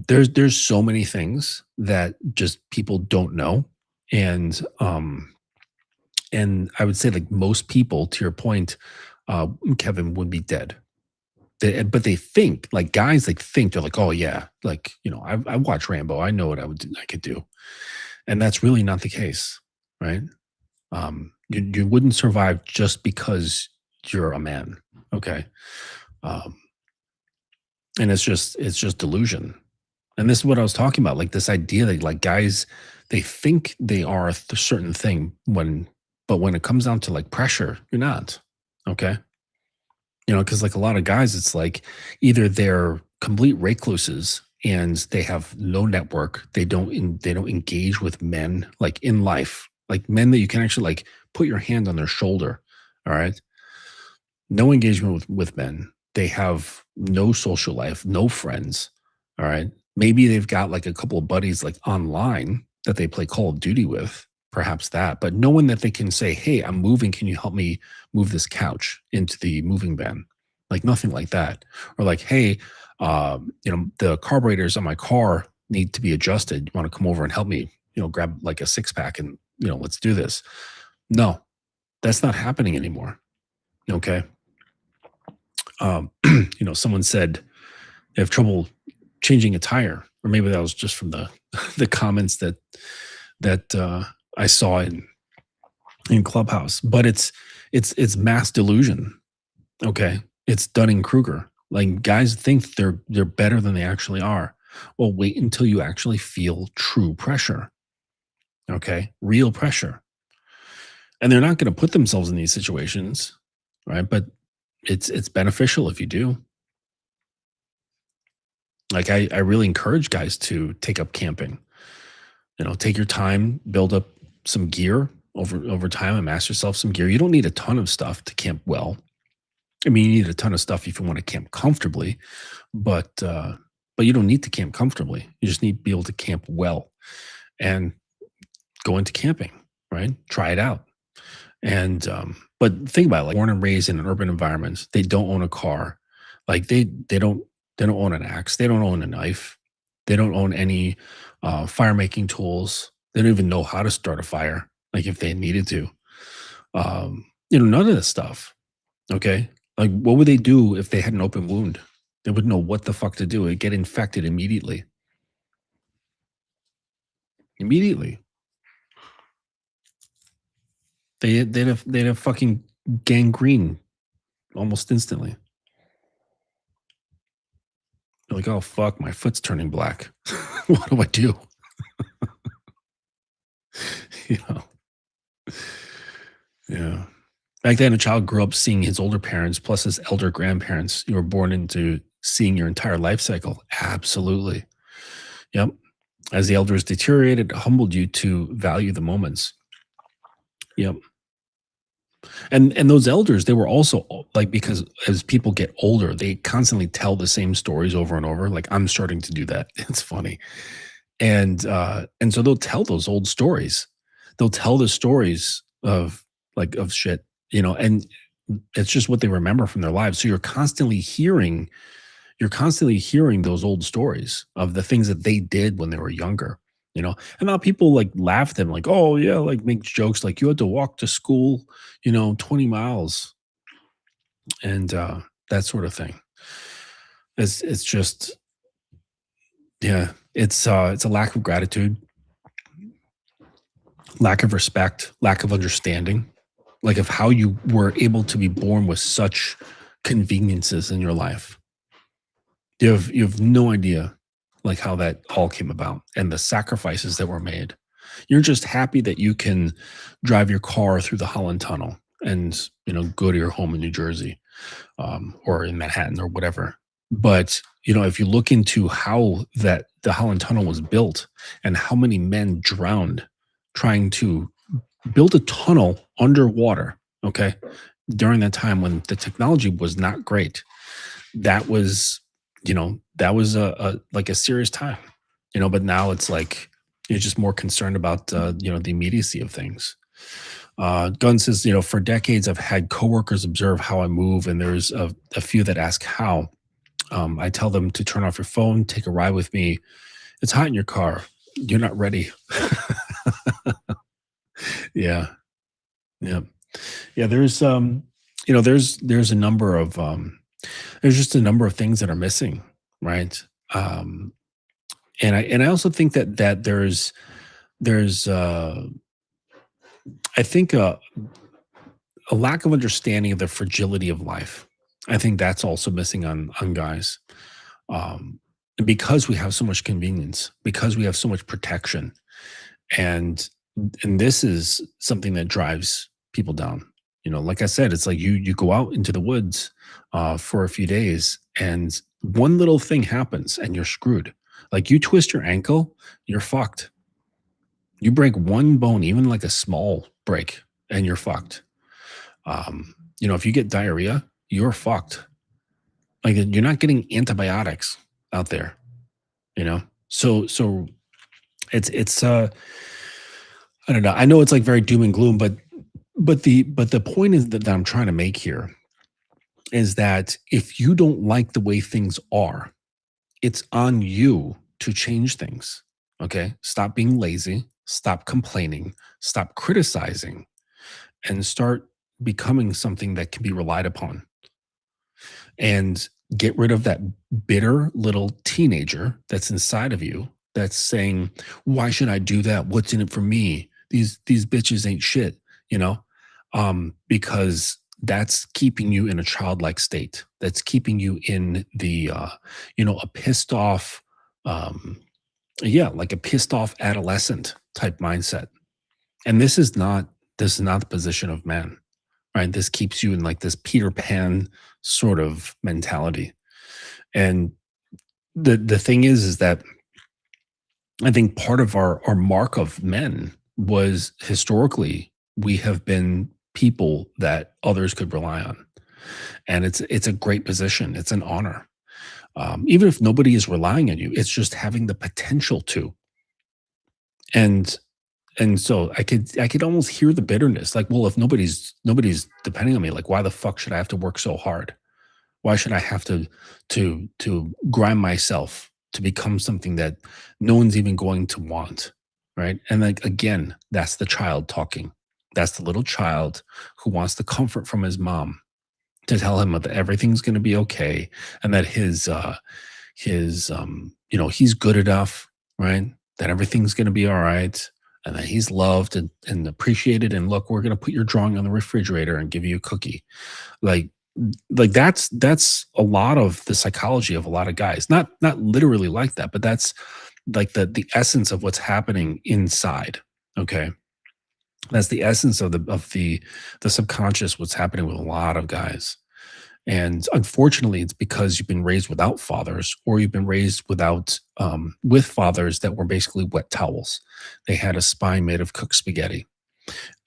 A: There's so many things that just people don't know, and I would say like most people, to your point, Kevin, would be dead. But they think like guys like think they're like, oh yeah, like I watched Rambo, I know what I could do, and that's really not the case, right? You wouldn't survive just because you're a man. Okay. Um, and it's just delusion. And this is what I was talking about. Like this idea that like guys, they think they are a certain thing but when it comes down to like pressure, you're not. Okay. Because like a lot of guys, it's like either they're complete recluses and they have no network. They don't engage with men like in life, like men that you can actually like put your hand on their shoulder. All right. No engagement with men. They have no social life, no friends. All right. Maybe they've got like a couple of buddies like online that they play Call of Duty with, perhaps that, but no one that they can say, hey, I'm moving. Can you help me move this couch into the moving van? Like nothing like that. Or like, hey, the carburetors on my car need to be adjusted. You want to come over and help me, grab like a six pack and, let's do this. No, that's not happening anymore. Okay. Someone said they have trouble changing a tire, or maybe that was just from the the comments that I saw in Clubhouse. But it's mass delusion. Okay, it's Dunning Kruger. Like guys think they're better than they actually are. Well, wait until you actually feel true pressure, okay? Real pressure. And they're not going to put themselves in these situations, right? But it's beneficial if you do. Like I really encourage guys to take up camping. Take your time, build up some gear over time, amass yourself some gear. You don't need a ton of stuff to camp well. I mean, you need a ton of stuff if you want to camp comfortably, but you don't need to camp comfortably. You just need to be able to camp well and go into camping, right? Try it out. And but think about it, like born and raised in an urban environment, they don't own a car. Like they don't own an axe, they don't own a knife, they don't own any fire making tools. They don't even know how to start a fire, like if they needed to. None of this stuff. Okay. Like what would they do if they had an open wound? They wouldn't know what the fuck to do. It'd get infected immediately. Immediately. They'd have fucking gangrene almost instantly. You're like, oh fuck, my foot's turning black. What do I do? you know, yeah. Back then, a child grew up seeing his older parents plus his elder grandparents. You were born into seeing your entire life cycle. Absolutely. Yep. As the elders deteriorated, it humbled you to value the moments. Yep. And those elders, they were also like, because as people get older, they constantly tell the same stories over and over. Like I'm starting to do that. It's funny. And so they'll tell those old stories. They'll tell the stories of shit, and it's just what they remember from their lives. So you're constantly hearing those old stories of the things that they did when they were younger. And now people like laugh at them, like, oh yeah, like make jokes like you had to walk to school, 20 miles and that sort of thing. It's just, yeah, it's a lack of gratitude, lack of respect, lack of understanding, like of how you were able to be born with such conveniences in your life. You have no idea like how that all came about and the sacrifices that were made. You're just happy that you can drive your car through the Holland Tunnel and go to your home in New Jersey, or in Manhattan or whatever. But if you look into how that the Holland Tunnel was built and how many men drowned trying to build a tunnel underwater, okay, during that time when the technology was not great, that was that was like a serious time. But now it's like you're just more concerned about the immediacy of things. Gunn says, for decades I've had coworkers observe how I move, and there's a few that ask how. I tell them to turn off your phone, take a ride with me. It's hot in your car. You're not ready. Yeah. Yeah. Yeah. There's a number of there's just a number of things that are missing, right? Um, and I also think that there's I think a lack of understanding of the fragility of life. I think that's also missing on guys. Um, because we have so much convenience, because we have so much protection, and and this is something that drives people down. Like I said, it's like you go out into the woods for a few days, and one little thing happens, and you're screwed. Like you twist your ankle, you're fucked. You break one bone, even like a small break, and you're fucked. If you get diarrhea, you're fucked. Like you're not getting antibiotics out there. So it's I don't know. I know it's like very doom and gloom, but the point is that I'm trying to make here is that if you don't like the way things are, it's on you to change things. Okay? Stop being lazy, stop complaining, stop criticizing, and start becoming something that can be relied upon. And get rid of that bitter little teenager that's inside of you that's saying, why should I do that? What's in it for me? These bitches ain't shit, you know? Because that's keeping you in a childlike state. That's keeping you in a pissed off, Um, yeah, like a pissed off adolescent type mindset. And this is not the position of man, right? This keeps you in like this Peter Pan sort of mentality. And the thing is that I think part of our mark of men was historically we have been people that others could rely on, and it's a great position. It's an honor, even if nobody is relying on you. It's just having the potential to, and so I could almost hear the bitterness. Like, well, if nobody's depending on me, like, why the fuck should I have to work so hard? Why should I have to grind myself to become something that no one's even going to want, right? And like again, that's the child talking. That's the little child who wants the comfort from his mom to tell him that everything's going to be okay and that his he's good enough, right? That everything's going to be all right and that he's loved and appreciated, and look, we're going to put your drawing on the refrigerator and give you a cookie. like that's a lot of the psychology of a lot of guys, not literally like that, but that's like the essence of what's happening inside. Okay, that's the essence of the subconscious, what's happening with a lot of guys. And unfortunately, it's because you've been raised without fathers, or you've been raised without with fathers that were basically wet towels. They had a spine made of cooked spaghetti,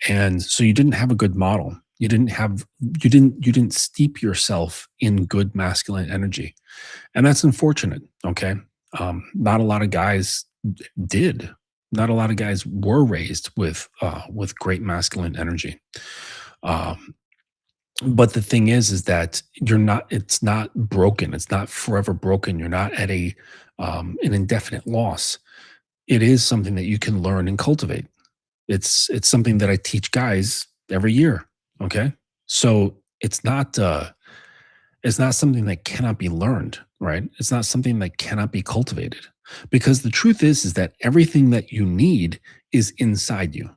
A: and so you didn't have a good model. You didn't steep yourself in good masculine energy, and that's unfortunate. Okay, not a lot of guys did. Not a lot of guys were raised with great masculine energy. Um, but the thing is that you're not. It's not broken. It's not forever broken. You're not at a an indefinite loss. It is something that you can learn and cultivate. It's something that I teach guys every year. Okay. So it's not something that cannot be learned, right? It's not something that cannot be cultivated. Because the truth is that everything that you need is inside you.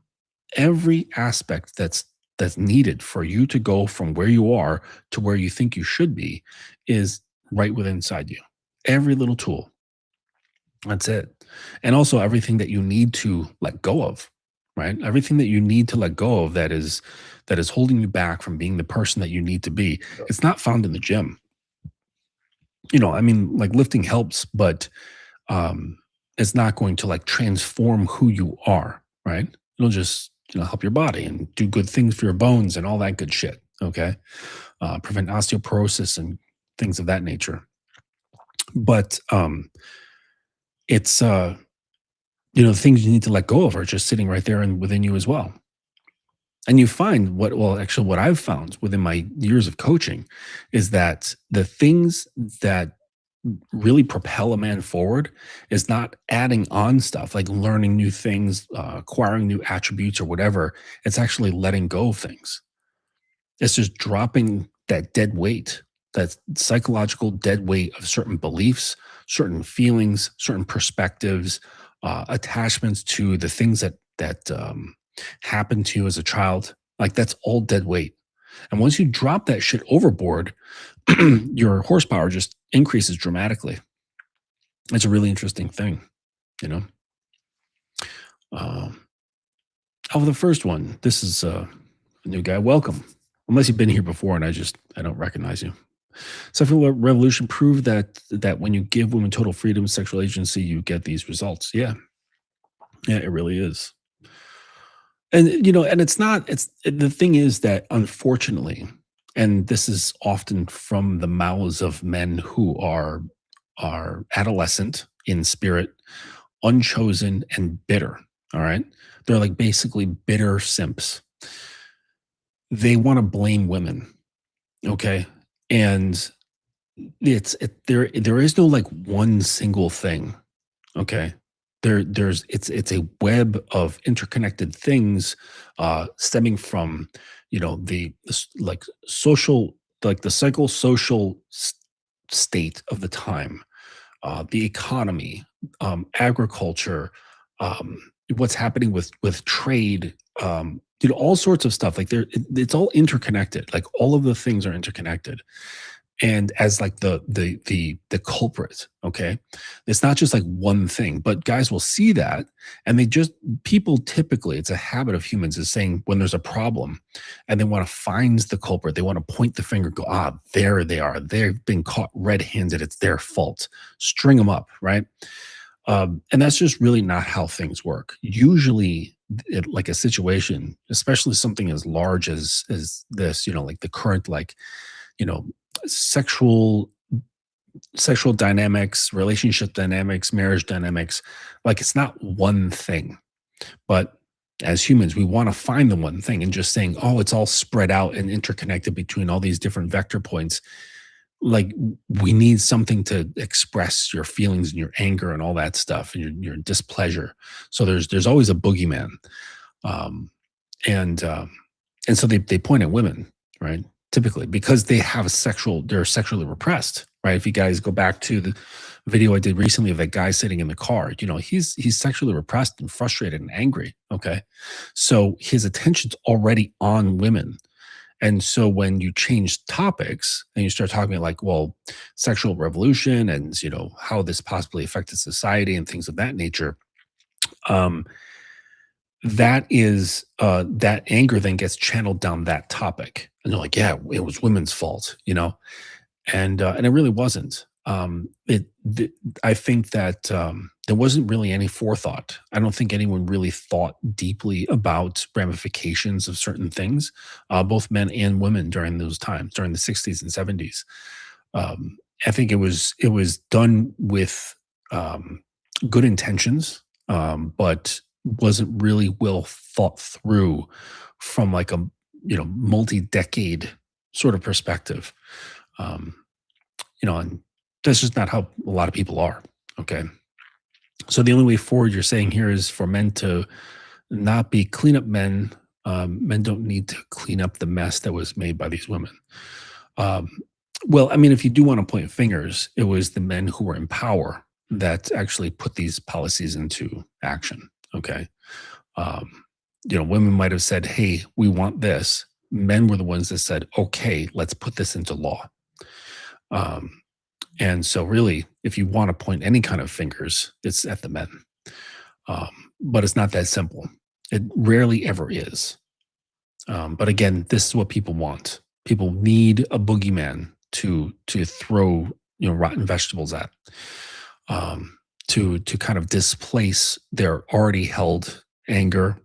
A: Every aspect that's needed for you to go from where you are to where you think you should be is right within inside you. Every little tool. That's it. And also everything that you need to let go of, right? Everything that you need to let go of that is holding you back from being the person that you need to be. It's not found in the gym. I mean, like lifting helps, but um it's not going to like transform who you are, right? It'll just, help your body and do good things for your bones and all that good shit, okay? Prevent osteoporosis and things of that nature. But it's the things you need to let go of are just sitting right there and within you as well. And you find what I've found within my years of coaching is that the things that really propel a man forward is not adding on stuff like learning new things, acquiring new attributes or whatever. It's actually letting go of things. It's just dropping that dead weight, that psychological dead weight of certain beliefs, certain feelings, certain perspectives, attachments to the things that happened to you as a child. Like that's all dead weight. And once you drop that shit overboard, your horsepower just increases dramatically. It's a really interesting thing, you know. Um, the first one. This is a new guy. Welcome. Unless you've been here before and I don't recognize you. Sexual revolution proved that when you give women total freedom, sexual agency, you get these results. Yeah, yeah, it really is. And and it's the thing is that unfortunately, and this is often from the mouths of men who are adolescent in spirit, unchosen and bitter. All right. They're like basically bitter simps. They want to blame women. Okay. And there is no like one single thing. Okay. It's a web of interconnected things stemming from, like social, like the psychosocial state of the time, the economy, agriculture, what's happening with trade, all sorts of stuff. Like it's all interconnected. Like all of the things are interconnected, and as like the culprit. Okay, it's not just like one thing, but guys will see that, and they just people typically, it's a habit of humans, is saying when there's a problem and they want to find the culprit, they want to point the finger, go, ah, there they are, they've been caught red-handed, it's their fault, string them up, right? And that's just really not how things work. Usually, like a situation, especially something as large as this, like the current, like, you know, sexual sexual dynamics, relationship dynamics, marriage dynamics, like it's not one thing. But as humans, we want to find the one thing, and just saying, oh, it's all spread out and interconnected between all these different vector points. Like, we need something to express your feelings and your anger and all that stuff, and your displeasure. So there's always a boogeyman. Um, and so they point at women, right? Typically, because they're sexually repressed, right? If you guys go back to the video I did recently of that guy sitting in the car, he's sexually repressed and frustrated and angry. Okay, so his attention's already on women. And so when you change topics and you start talking about, like, well, sexual revolution and how this possibly affected society and things of that nature, um, that anger then gets channeled down that topic, and they're like, yeah, it was women's fault, and it really wasn't. I think that there wasn't really any forethought. I don't think anyone really thought deeply about ramifications of certain things, both men and women during those times, during the '60s and '70s. I think it was done with good intentions, but wasn't really well thought through from like a multi-decade sort of perspective. Um, and that's just not how a lot of people are. Okay. So the only way forward, you're saying here, is for men to not be cleanup men. Men don't need to clean up the mess that was made by these women. Um, well, I mean, if you do want to point fingers, it was the men who were in power that actually put these policies into action. Okay. Um, Women might have said, hey, we want this. Men were the ones that said, okay, let's put this into law. Um, and so, really, if you want to point any kind of fingers, it's at the men. But it's not that simple. It rarely ever is. But again, this is what people want. People need a boogeyman to throw rotten vegetables at, to kind of displace their already held anger,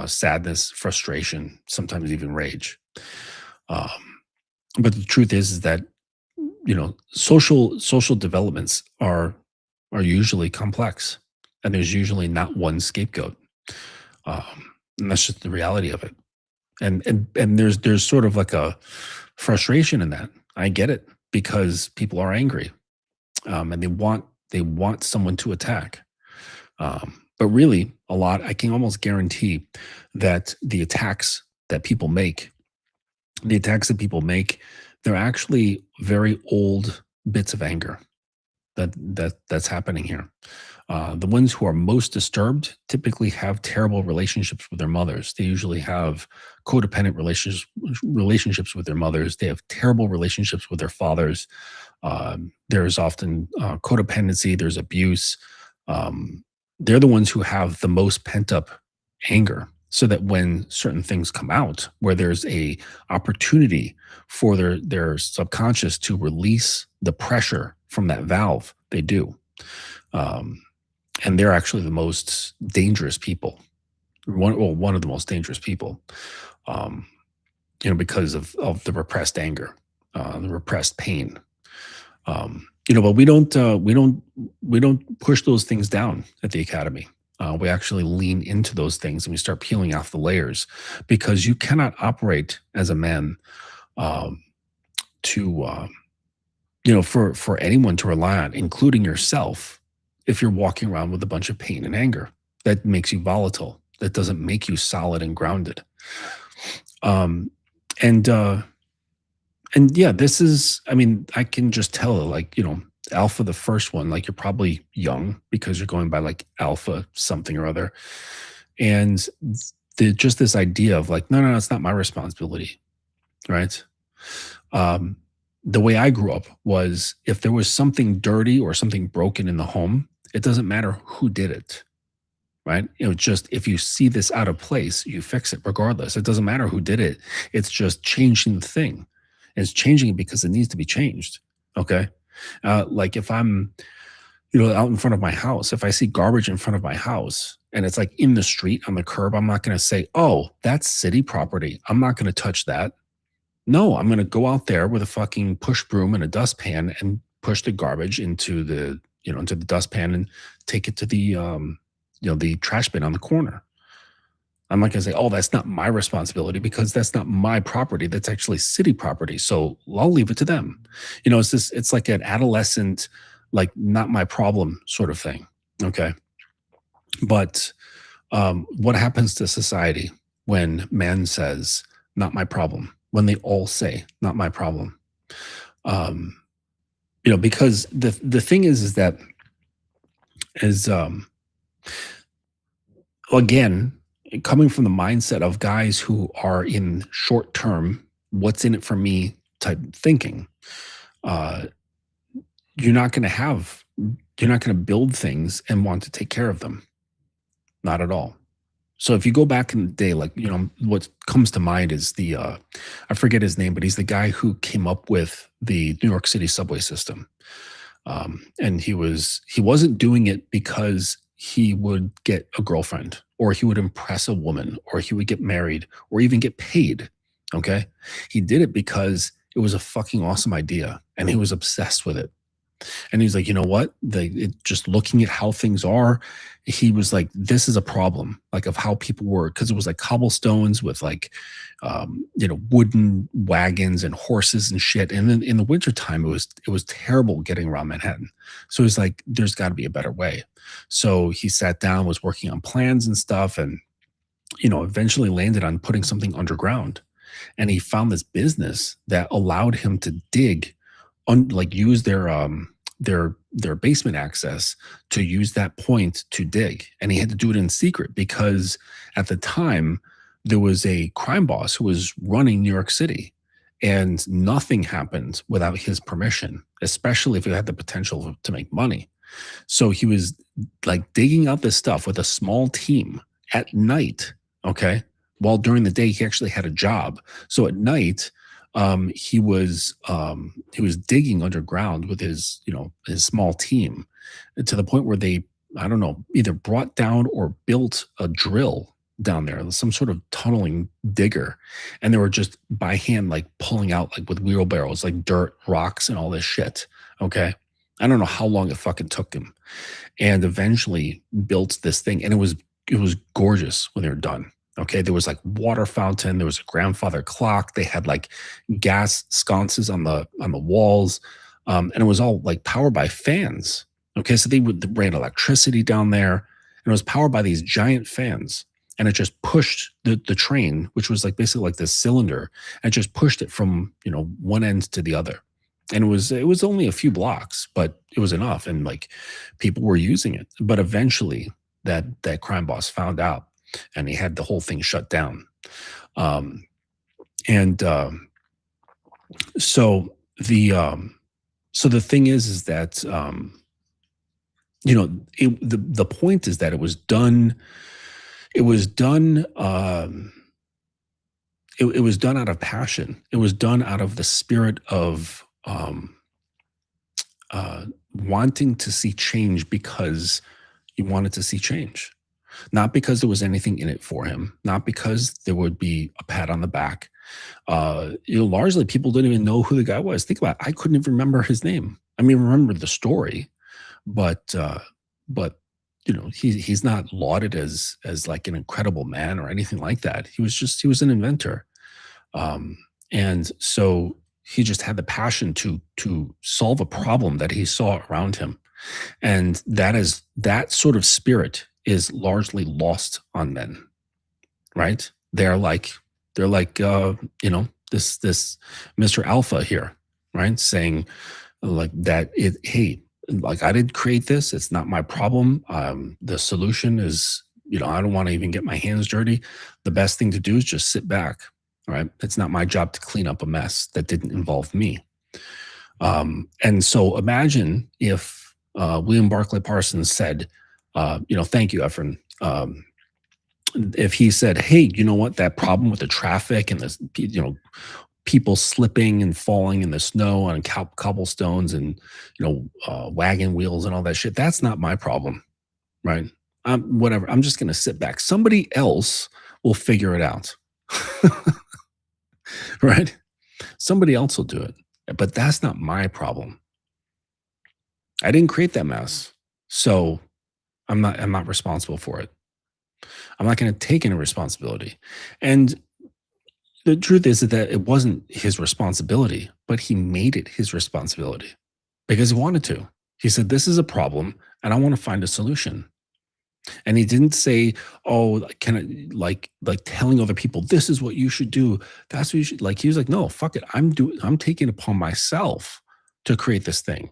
A: sadness, frustration, sometimes even rage. But the truth is that social developments are usually complex, and there's usually not one scapegoat, and that's just the reality of it. And there's sort of like a frustration in that. I get it, because people are angry, and they want someone to attack. But really, I can almost guarantee that the attacks that people make, they're actually very old bits of anger that's happening here. The ones who are most disturbed typically have terrible relationships with their mothers. They usually have codependent relationships with their mothers. They have terrible relationships with their fathers. There's often codependency. There's abuse. They're the ones who have the most pent up anger, so that when certain things come out, where there's a opportunity for their subconscious to release the pressure from that valve, they do. And they're actually the most dangerous people. One of the most dangerous people, because of the repressed anger, the repressed pain. But we don't push those things down at the academy. We actually lean into those things, and we start peeling off the layers, because you cannot operate as a man, to for anyone to rely on, including yourself, if you're walking around with a bunch of pain and anger. That makes you volatile. That doesn't make you solid and grounded. Um, and yeah, this is, I mean, I can just tell, like, Alpha, the first one, like, you're probably young, because you're going by like Alpha something or other. And just this idea of like, no, it's not my responsibility. Right. Um, the way I grew up was if there was something dirty or something broken in the home, it doesn't matter who did it, right? Just if you see this out of place, you fix it regardless. It doesn't matter who did it. It's just changing the thing. It's changing it because it needs to be changed. Okay. Like if I'm, out in front of my house, if I see garbage in front of my house and it's like in the street on the curb, I'm not going to say, oh, that's city property. I'm not going to touch that. No, I'm going to go out there with a fucking push broom and a dustpan and push the garbage into into the dustpan and take it to the trash bin on the corner. I'm not going to say, oh, that's not my responsibility because that's not my property. That's actually city property. So I'll leave it to them. It's like an adolescent, like not my problem sort of thing. Okay. But what happens to society when man says, not my problem, when they all say, not my problem? Um, because the thing is that is again, coming from the mindset of guys who are in short term, what's in it for me type thinking, uh, you're not going to have, you're not going to build things and want to take care of them. Not at all. So if you go back in the day, like, what comes to mind is I forget his name, but he's the guy who came up with the New York City subway system. And he wasn't doing it because he would get a girlfriend or he would impress a woman or he would get married or even get paid. Okay. He did it because it was a fucking awesome idea and he was obsessed with it. And he's like, you know what? Just looking at how things are, he was like, this is a problem, like of how people were, because it was like cobblestones with like, wooden wagons and horses and shit. And then in the wintertime, it was terrible getting around Manhattan. So he's like, there's got to be a better way. So he sat down, was working on plans and stuff, and eventually landed on putting something underground. And he found this business that allowed him to dig use their basement access to use that point to dig. And he had to do it in secret because at the time there was a crime boss who was running New York City and nothing happened without his permission, especially if it had the potential to make money. So he was like digging out this stuff with a small team at night. Okay. While during the day he actually had a job. So at night, he was digging underground with his small team to the point where they, I don't know, either brought down or built a drill down there, some sort of tunneling digger, and they were just by hand like pulling out like with wheelbarrows like dirt, rocks, and all this shit. Okay, I don't know how long it fucking took him, and eventually built this thing, and it was gorgeous when they were done. Okay, there was like water fountain, there was a grandfather clock, they had like gas sconces on the walls, and it was all like powered by fans. Okay, so they ran electricity down there, and it was powered by these giant fans, and it just pushed the train, which was like basically like this cylinder, and just pushed it from one end to the other. And it was only a few blocks, but it was enough, and like people were using it. But eventually, that crime boss found out, and he had the whole thing shut down. And so the thing is that the point is that it was done. It was done. It was done out of passion. It was done out of the spirit of wanting to see change because he wanted to see change. Not because there was anything in it for him, not because there would be a pat on the back. Largely people didn't even know who the guy was. Think about it. I couldn't even remember his name. I mean, remember the story, but he's not lauded as like an incredible man or anything like that. He was an inventor. And so he just had the passion to solve a problem that he saw around him. And that sort of spirit is largely lost on men, right? They're like this Mr. Alpha here, right? Saying like that hey, like I didn't create this. It's not my problem. The solution is, I don't want to even get my hands dirty. The best thing to do is just sit back, right? It's not my job to clean up a mess that didn't involve me. And so imagine if William Barclay Parsons said, thank you, Efren. If he said, hey, you know what, that problem with the traffic and this, people slipping and falling in the snow on cobblestones and, wagon wheels and all that shit, that's not my problem, right? Whatever. I'm just going to sit back. Somebody else will figure it out, right? Somebody else will do it, but that's not my problem. I didn't create that mess. So I'm not responsible for it. I'm not going to take any responsibility. And the truth is that it wasn't his responsibility, but he made it his responsibility because he wanted to. He said, this is a problem and I want to find a solution. And he didn't say, oh, can I like telling other people, this is what you should do. That's what you should like. He was like, no, fuck it. I'm taking it upon myself to create this thing.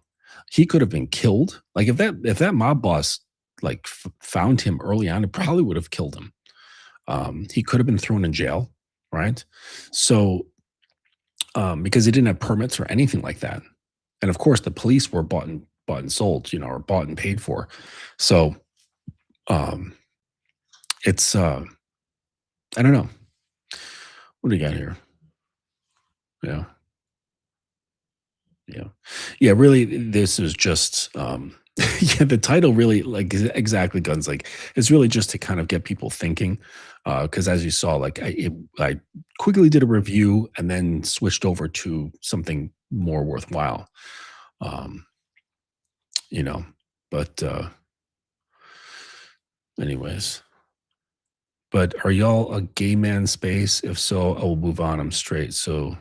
A: He could have been killed. Like if that mob boss like found him early on, it probably would have killed him. He could have been thrown in jail, right? So because he didn't have permits or anything like that. And of course the police were bought and sold, or bought and paid for. So um it's I don't know. What do you got here? Yeah. Yeah. Yeah, really, this is just, yeah, the title really, like, exactly, Guns, like, it's really just to kind of get people thinking, because as you saw, like, I quickly did a review and then switched over to something more worthwhile, um, you know, but, anyways. But are y'all a gay man space? If so, I will move on, I'm straight, so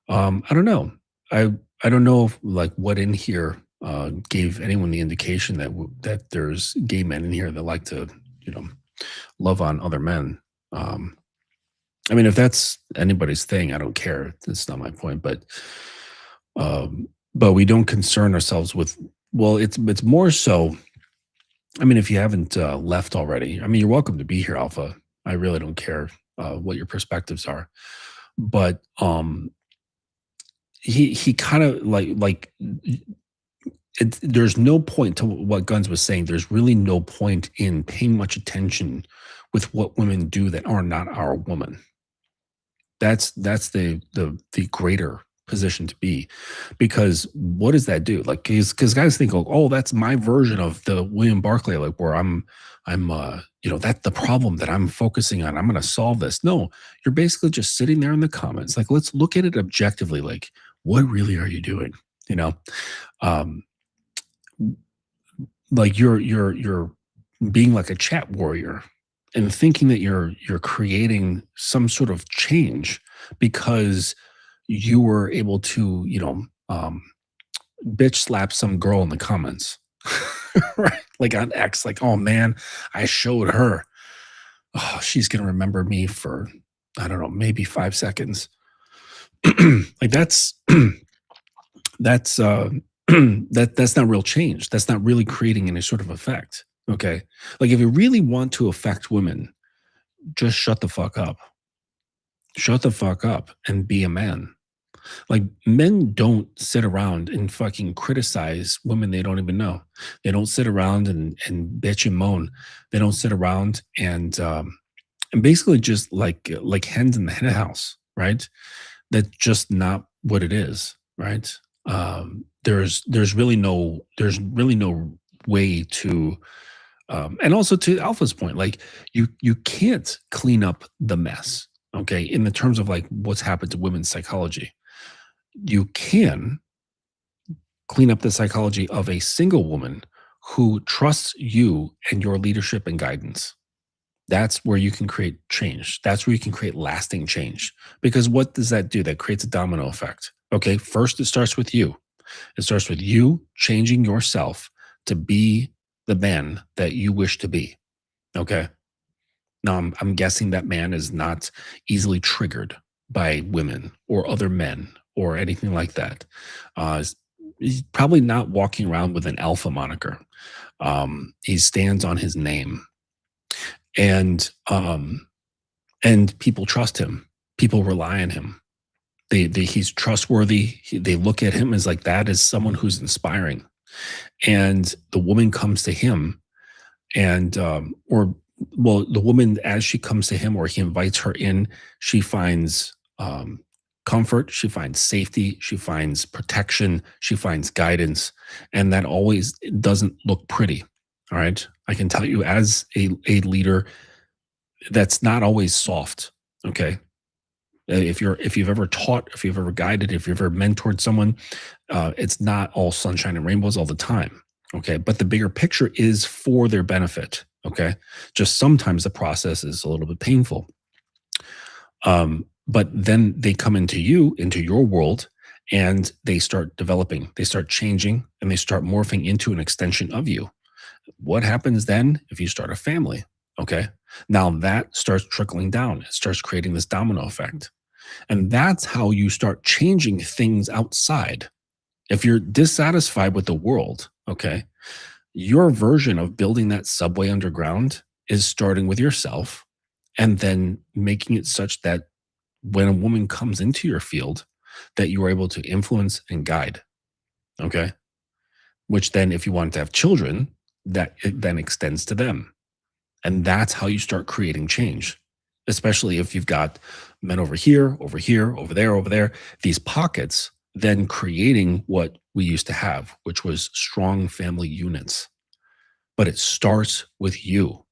A: I don't know. I I don't know if, like, what in here gave anyone the indication that there's gay men in here that like to, you know, love on other men. Um, I mean, if that's anybody's thing, I don't care. That's not my point. But we don't concern ourselves with. Well, it's more so. I mean, if you haven't left already, I mean, you're welcome to be here, Alpha. I really don't care what your perspectives are, but he kind of there's no point to what Guns was saying. There's really no point in paying much attention with what women do that are not our woman. That's the greater position to be, because what does that do? Like, because guys think, oh, that's my version of the William Barclay, like where I'm that's the problem that I'm focusing on. I'm going to solve this. No, you're basically just sitting there in the comments. Like, let's look at it objectively. Like, what really are you doing? You know, um, like you're being like a chat warrior and thinking that you're creating some sort of change because you were able to, bitch slap some girl in the comments. Right? Like on X, like, oh man, I showed her. Oh, she's gonna remember me for, I don't know, maybe 5 seconds. Like that's that's not real change. That's not really creating any sort of effect. Okay. Like if you really want to affect women, just shut the fuck up. Shut the fuck up and be a man. Like men don't sit around and fucking criticize women they don't even know. They don't sit around and bitch and moan. They don't sit around and basically just like hens in the hen house, right? That's just not what it is, right? There's really no way to and also to Alpha's point, like you can't clean up the mess, okay, in the terms of like what's happened to women's psychology. You can clean up the psychology of a single woman who trusts you and your leadership and guidance. That's where you can create change. That's where you can create lasting change. Because what does that do? That creates a domino effect. Okay, first it starts with you. It starts with you changing yourself to be the man that you wish to be. Okay. Now, I'm guessing that man is not easily triggered by women or other men or anything like that. He's probably not walking around with an alpha moniker. He stands on his name, and people trust him. People rely on him. He's trustworthy. They look at him as like that is someone who's inspiring. And the woman comes to him and or well, the woman as she comes to him or he invites her in, she finds comfort, she finds safety, she finds protection, she finds guidance, and that always doesn't look pretty. All right, I can tell you as a leader, that's not always soft. Okay, if you've ever taught, if you've ever guided, if you've ever mentored someone, it's not all sunshine and rainbows all the time. Okay, but the bigger picture is for their benefit. Okay, just sometimes the process is a little bit painful. But then they come into you, into your world, and they start developing, they start changing, and they start morphing into an extension of you. What happens then if you start a family? Okay, now that starts trickling down. It starts creating this domino effect. And that's how you start changing things outside. If you're dissatisfied with the world, okay, your version of building that subway underground is starting with yourself and then making it such that when a woman comes into your field, that you are able to influence and guide. Okay. Which then, if you want to have children, that it then extends to them. And that's how you start creating change, especially if you've got men over here, over here, over there, these pockets, then creating what we used to have, which was strong family units. But it starts with you.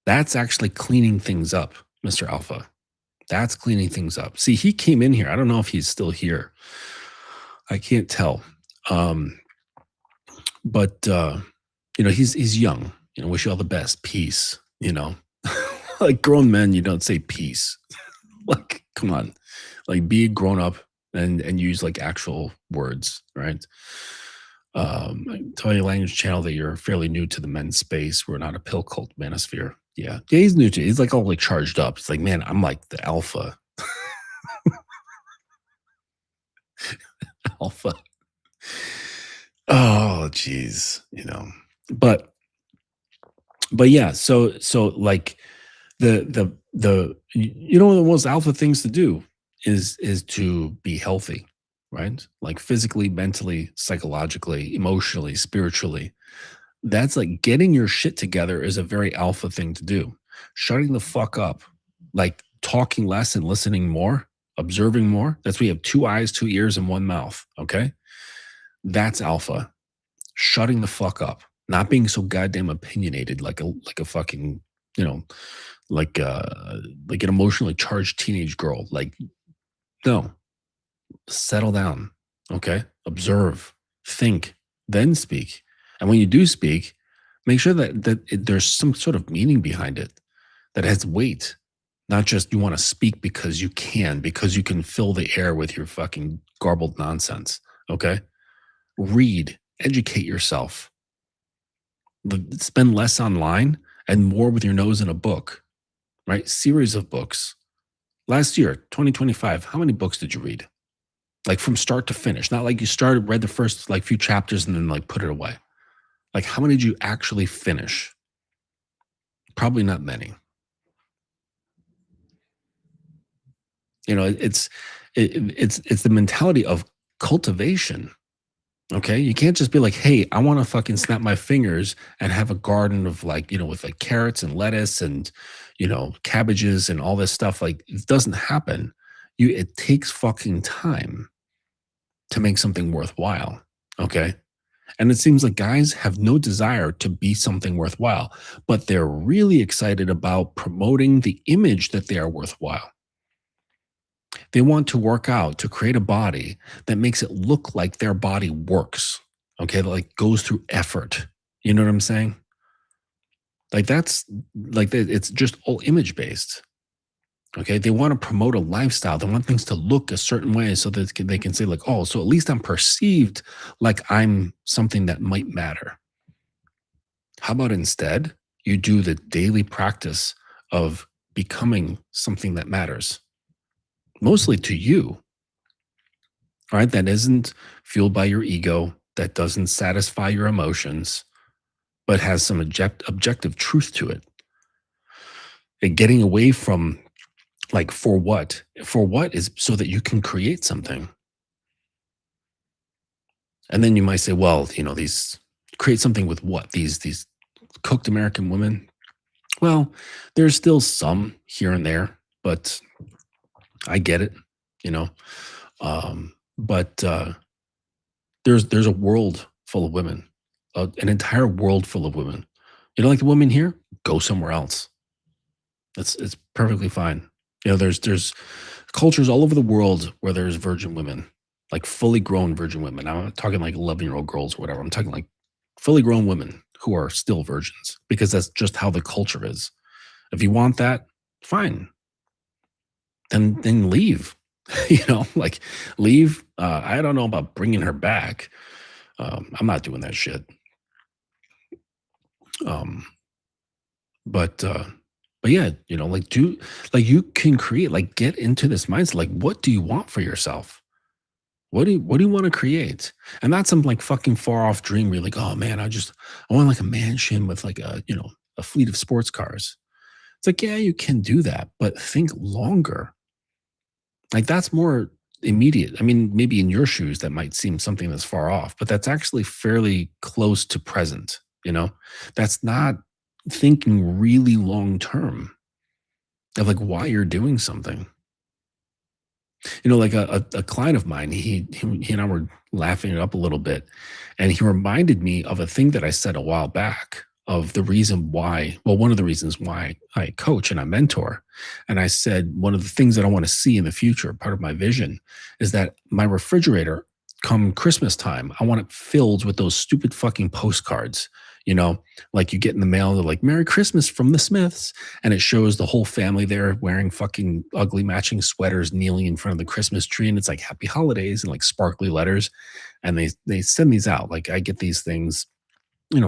A: That's actually cleaning things up, Mr. Alpha. That's cleaning things up. See, he came in here. I don't know if he's still here. I can't tell. But he's young. Wish you all the best. Peace. Like grown men, you don't say peace. Like, come on. Like be a grown up and use like actual words, right? Tell your language channel that you're fairly new to the men's space. We're not a pill cult manosphere. Yeah, he's new to it. He's like all like charged up. It's like, man, I'm like the alpha. Alpha. Oh, geez. But yeah, so like one of the most alpha things to do is to be healthy, right? Like physically, mentally, psychologically, emotionally, spiritually. That's like getting your shit together is a very alpha thing to do. Shutting the fuck up, like talking less and listening more, observing more. That's why you have 2 eyes, 2 ears, and 1 mouth. Okay. That's alpha. Shutting the fuck up, not being so goddamn opinionated like a fucking, like an emotionally charged teenage girl. Like, no, settle down. Okay. Observe, think, then speak. And when you do speak, make sure that there's some sort of meaning behind it that has weight, not just you want to speak because you can fill the air with your fucking garbled nonsense. Okay. Read, educate yourself, spend less online and more with your nose in a book, right? Series of books. Last year, 2025, how many books did you read? Like from start to finish, not like you read the first like few chapters and then like put it away. Like how many did you actually finish? Probably not many. It's the mentality of cultivation. Okay. You can't just be like, hey, I want to fucking snap my fingers and have a garden of like, with like carrots and lettuce and, cabbages and all this stuff. Like it doesn't happen. It takes fucking time to make something worthwhile. Okay. And it seems like guys have no desire to be something worthwhile, but they're really excited about promoting the image that they are worthwhile. They want to work out to create a body that makes it look like their body works. Okay. That like goes through effort. You know what I'm saying? Like that's like it's just all image based. Okay. They want to promote a lifestyle. They want things to look a certain way so that they can say like, oh, so at least I'm perceived like I'm something that might matter. How about instead you do the daily practice of becoming something that matters? Mostly to you, all right? That isn't fueled by your ego, that doesn't satisfy your emotions, but has some objective truth to it. And getting away from Like, for what? For what is so that you can create something. And then you might say, well, these create something with what? These cooked American women? Well, there's still some here and there, but I get it, you know. But there's a world full of women, an entire world full of women. You don't like the women here? Go somewhere else. It's perfectly fine. There's cultures all over the world where there's virgin women, like fully grown virgin women. I'm not talking like 11-year-old girls or whatever. I'm talking like fully grown women who are still virgins because that's just how the culture is. If you want that, fine. Then leave. Like leave. I don't know about bringing her back. I'm not doing that shit. Um, but but yeah, like you can create, like get into this mindset. Like, what do you want for yourself? What do you want to create? And not some like fucking far off dream where you're like, oh man, I want like a mansion with like a fleet of sports cars. It's like, yeah, you can do that, but think longer. Like that's more immediate. I mean, maybe in your shoes that might seem something that's far off, but that's actually fairly close to present, That's not thinking really long term of like why you're doing something. Like a client of mine, he and I were laughing it up a little bit, and he reminded me of a thing that I said a while back of the reason why, well, one of the reasons why I coach and I mentor. And I said, one of the things that I want to see in the future, part of my vision, is that my refrigerator, come Christmas time, I want it filled with those stupid fucking postcards, like you get in the mail, they're like, Merry Christmas from the Smiths. And it shows the whole family there wearing fucking ugly matching sweaters, kneeling in front of the Christmas tree. And it's like happy holidays and like sparkly letters. And they send these out. Like I get these things,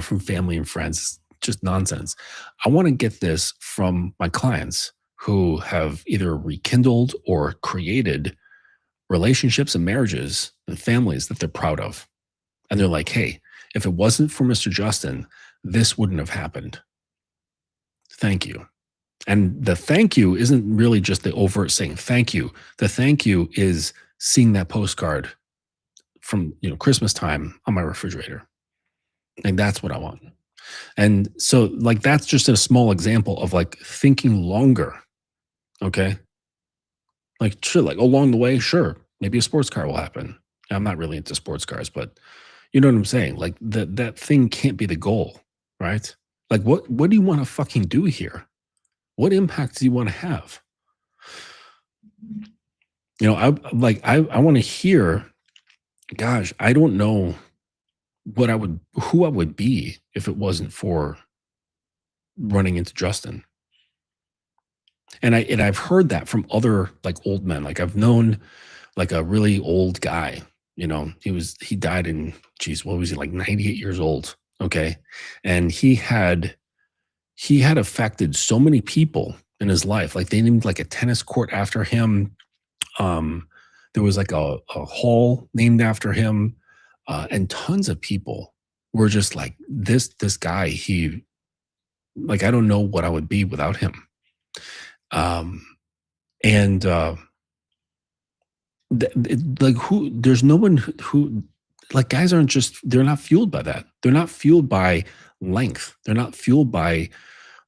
A: from family and friends. It's just nonsense. I want to get this from my clients who have either rekindled or created relationships and marriages and families that they're proud of. And they're like, hey, if it wasn't for Mr. Justin, this wouldn't have happened. Thank you. And the thank you isn't really just the overt saying thank you. The thank you is seeing that postcard from Christmas time on my refrigerator. And that's what I want. And so like that's just a small example of like thinking longer. Okay. Like sure, like along the way, sure, maybe a sports car will happen. I'm not really into sports cars, but you know what I'm saying? Like that thing can't be the goal, right? Like what do you want to fucking do here? What impact do you want to have? I want to hear, gosh, I don't know who I would be if it wasn't for running into Justin. And I've heard that from other like old men. Like I've known like a really old guy, he died in, geez, what was he, like 98 years old? Okay. And he had affected so many people in his life. Like they named like a tennis court after him. There was like a hall named after him. And tons of people were just like, this guy, like, I don't know what I would be without him. And like there's no one who like guys aren't just, they're not fueled by that. They're not fueled by length. They're not fueled by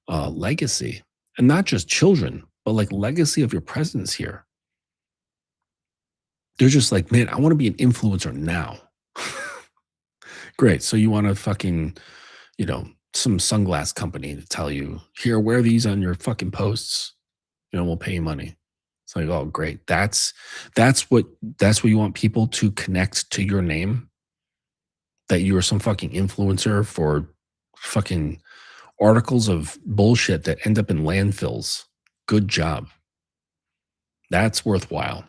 A: legacy, and not just children, but like legacy of your presence here. They're just like, man, I want to be an influencer now. Great. So you want to fucking, some sunglass company to tell you, here, wear these on your fucking posts, we'll pay you money. It's like, oh, great. That's what you want people to connect to your name, that you are some fucking influencer for fucking articles of bullshit that end up in landfills. Good job. That's worthwhile.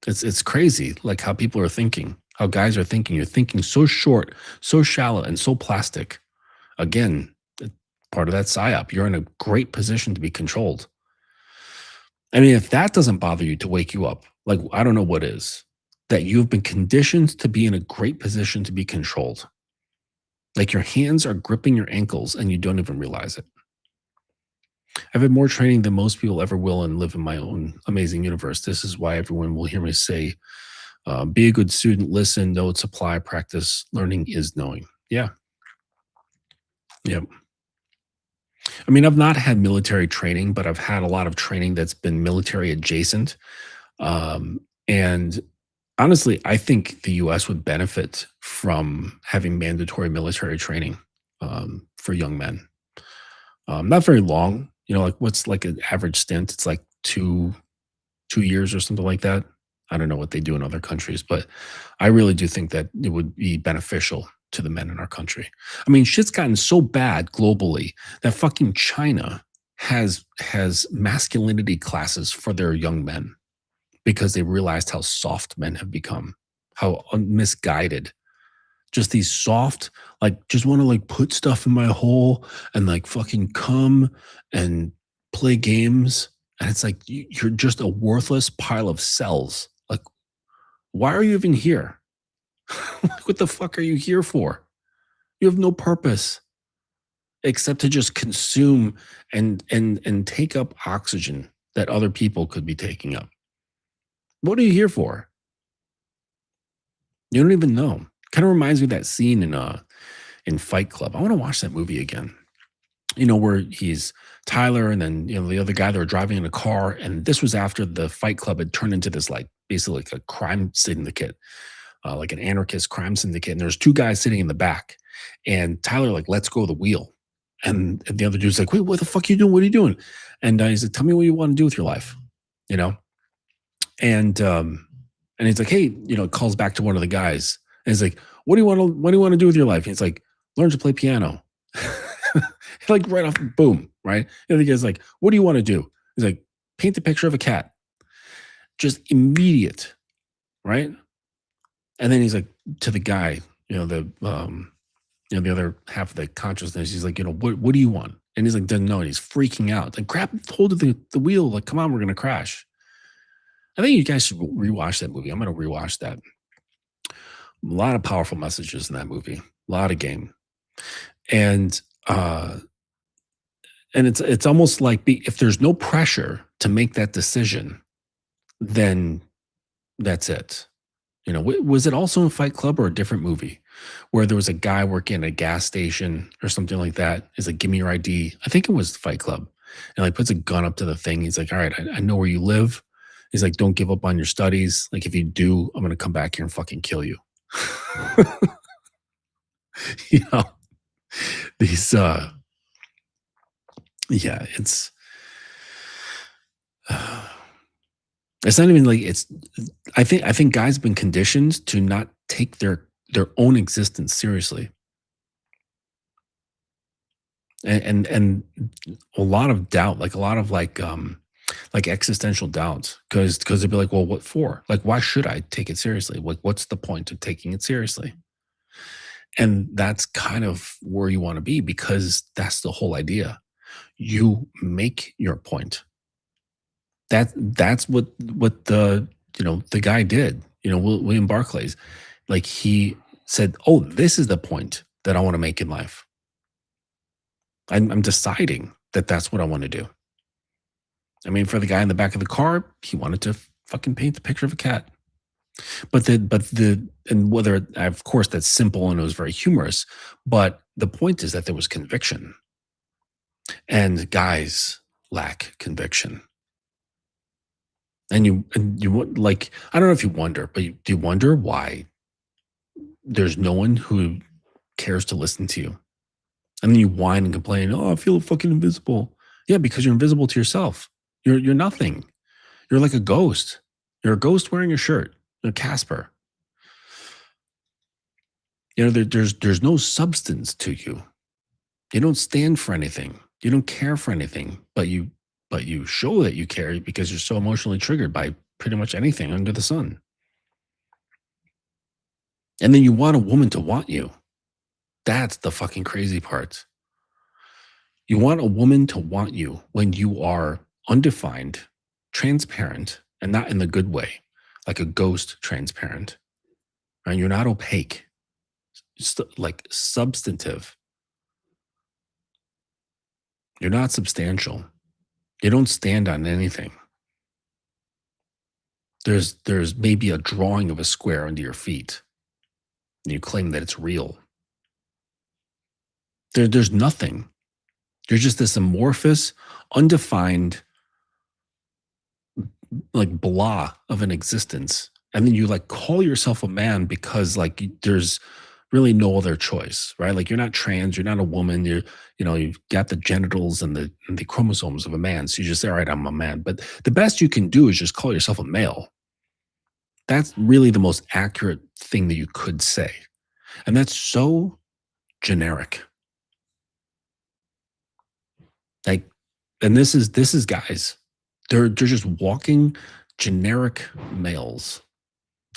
A: It's crazy, like how people are thinking, how guys are thinking. You're thinking so short, so shallow, and so plastic. Again, part of that psyop. You're in a great position to be controlled. I mean, if that doesn't bother you to wake you up, like, I don't know what is. That you've been conditioned to be in a great position to be controlled. Like your hands are gripping your ankles and you don't even realize it. I've had more training than most people ever will and live in my own amazing universe. This is why everyone will hear me say, be a good student, listen, notes, apply, practice. Learning is knowing. Yeah. Yeah. I mean, I've not had military training, but I've had a lot of training that's been military adjacent. And honestly, I think the US would benefit from having mandatory military training for young men. Not very long, like what's like an average stint? It's like 2 years or something like that. I don't know what they do in other countries, but I really do think that it would be beneficial to the men in our country. I mean, shit's gotten so bad globally that fucking China has masculinity classes for their young men because they realized how soft men have become, how misguided. Just these soft, like just want to like put stuff in my hole and like fucking come and play games. And it's like you're just a worthless pile of cells. Like, why are you even here? Like, what the fuck are you here for? You have no purpose except to just consume and take up oxygen that other people could be taking up. What are you here for? You don't even know. Kind of reminds me of that scene in Fight Club. I want to watch that movie again. Where he's Tyler and then the other guy that were driving in a car, and this was after the Fight Club had turned into this like basically like a crime syndicate, like an anarchist crime syndicate. And there's two guys sitting in the back, and Tyler like lets go of the wheel, and the other dude's like, "Wait, what the fuck are you doing? What are you doing?" And he's like, "Tell me what you want to do with your life," you know. And he's like, "Hey," calls back to one of the guys, and he's like, what do you want to do with your life?" And he's like, "Learn to play piano." Like right off, boom, right? And the guy's like, "What do you want to do?" He's like, "Paint the picture of a cat." Just immediate, right? And then he's like to the guy, the other half of the consciousness. He's like, what do you want? And he's like, doesn't know. And he's freaking out. Like, grab hold of the wheel. Like, come on, we're gonna crash. I think you guys should rewatch that movie. I'm gonna rewatch that. A lot of powerful messages in that movie. A lot of game. And it's almost like if there's no pressure to make that decision, then that's it. Was it also in Fight Club or a different movie where there was a guy working at a gas station or something like that? He's like, "Give me your ID." I think it was Fight Club, and like puts a gun up to the thing. He's like, "All right, I know where you live." He's like, "Don't give up on your studies. Like, if you do, I'm gonna come back here and fucking kill you." you know, these yeah, it's not even like it's. I think guys have been conditioned to not take their own existence seriously, and a lot of doubt, like a lot of like existential doubts, because they'd be like, "Well, what for? Like, why should I take it seriously? Like, what's the point of taking it seriously?" And that's kind of where you want to be, because that's the whole idea. You make your point. That's what the guy did. William Barclays, like he said, "Oh, this is the point that I want to make in life. I'm deciding that that's what I want to do." I mean, for the guy in the back of the car, he wanted to fucking paint the picture of a cat. And whether, of course, that's simple and it was very humorous, but the point is that there was conviction, and guys lack conviction. Like, I don't know if you wonder, but do you wonder why there's no one who cares to listen to you? And then you whine and complain, "Oh, I feel fucking invisible." Yeah, because you're invisible to yourself. You're nothing. You're like a ghost. You're a ghost wearing a shirt. You're Casper. There's no substance to you. You don't stand for anything. You don't care for anything, but you show that you care because you're so emotionally triggered by pretty much anything under the sun. And then you want a woman to want you. That's the fucking crazy part. You want a woman to want you when you are undefined, transparent, and not in the good way, like a ghost transparent. Right? You're not opaque. Like substantive. You're not substantial. They don't stand on anything. There's maybe a drawing of a square under your feet, and you claim that it's real. There's nothing. There's just this amorphous, undefined, like, blah of an existence, and then you, like, call yourself a man because, like, there's really no other choice, right? Like, you're not trans, you're not a woman, you've got the genitals and the chromosomes of a man, so you just say, "Alright, I'm a man," but the best you can do is just call yourself a male. That's really the most accurate thing that you could say, and that's so generic. Like, and this is guys. They're just walking generic males.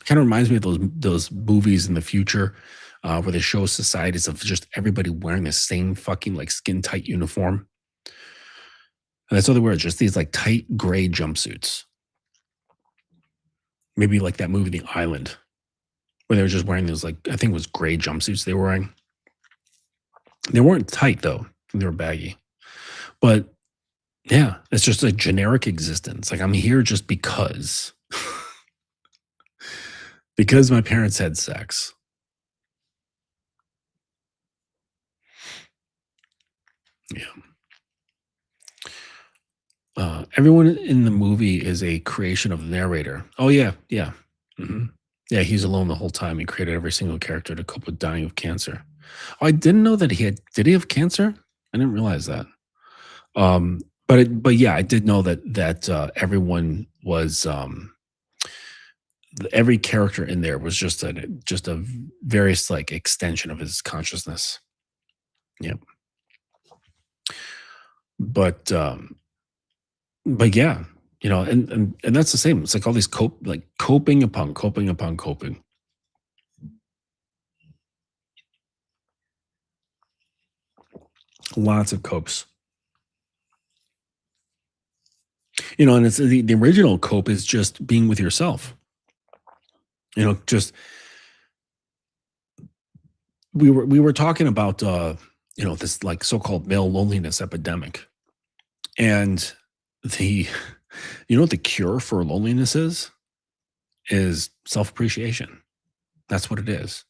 A: Kind of reminds me of those movies in the future, where they show societies of just everybody wearing the same fucking, like, skin tight uniform, and that's all they wear, just these, like, tight gray jumpsuits. Maybe like that movie, The Island, where they were just wearing those, like, I think it was gray jumpsuits they were wearing. They weren't tight though; they were baggy. But yeah, it's just a generic existence. Like, I'm here just because my parents had sex. Yeah. Everyone in the movie is a creation of the narrator. Oh yeah, yeah. Mhm. Yeah, he's alone the whole time. He created every single character to cope with dying of cancer. Oh, I didn't know that did he have cancer? I didn't realize that. But yeah, I did know that everyone was, every character in there was just a various, like, extension of his consciousness. Yeah. But but yeah, and that's the same. It's like all these coping upon coping upon coping. Lots of copes. And it's the original cope is just being with yourself. Just we were talking about this, like, so-called male loneliness epidemic. And the you know what the cure for loneliness is self-appreciation. That's what it is.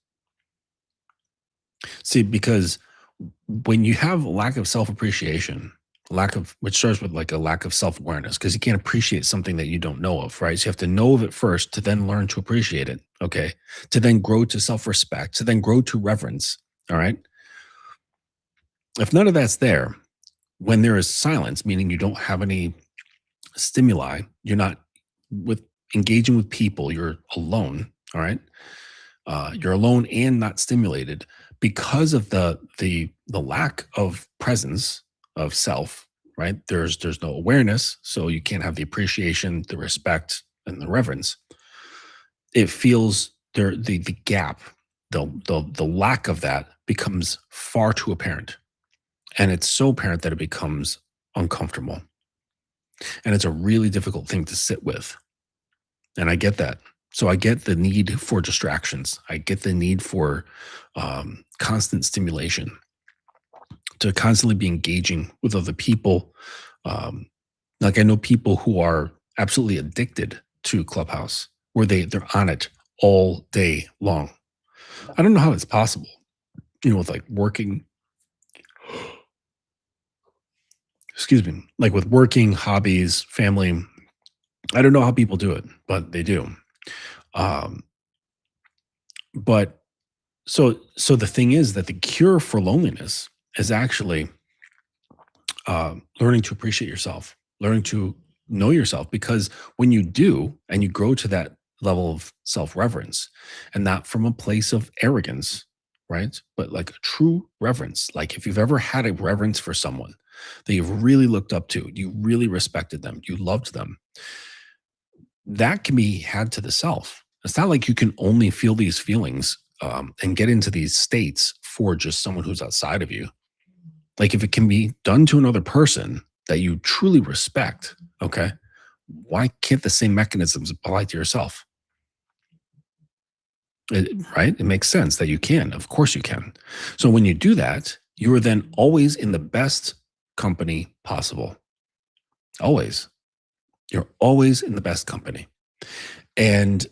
A: See, because when you have a lack of self-appreciation, lack of which starts with, like, a lack of self-awareness, because you can't appreciate something that you don't know of, right? So you have to know of it first to then learn to appreciate it, okay? To then grow to self-respect, to then grow to reverence, all right? If none of that's there, when there is silence, meaning you don't have any stimuli, you're not with engaging with people, you're alone, all right? You're alone and not stimulated because of the lack of presence of self, right? There's no awareness, so you can't have the appreciation, the respect, and the reverence. It feels there the gap, the lack of that becomes far too apparent, and it's so apparent that it becomes uncomfortable, and it's a really difficult thing to sit with. And I get that. So I get the need for distractions. I get the need for constant stimulation, to constantly be engaging with other people. Um, like, I know people who are absolutely addicted to Clubhouse, where they're on it all day long. I don't know how it's possible. With, like, working, excuse me, like, with working, hobbies, family. I don't know how people do it, but they do. Um, but so the thing is that the cure for loneliness is actually learning to appreciate yourself, learning to know yourself, because when you do and you grow to that level of self-reverence, and not from a place of arrogance, right? But like a true reverence. Like, if you've ever had a reverence for someone that you've really looked up to, you really respected them, you loved them, that can be had to the self. It's not like you can only feel these feelings, and get into these states for just someone who's outside of you. Like, if it can be done to another person that you truly respect, okay, why can't the same mechanisms apply to yourself? Right? It makes sense that you can. Of course you can. So when you do that, you are then always in the best company possible. Always. You're always in the best company. And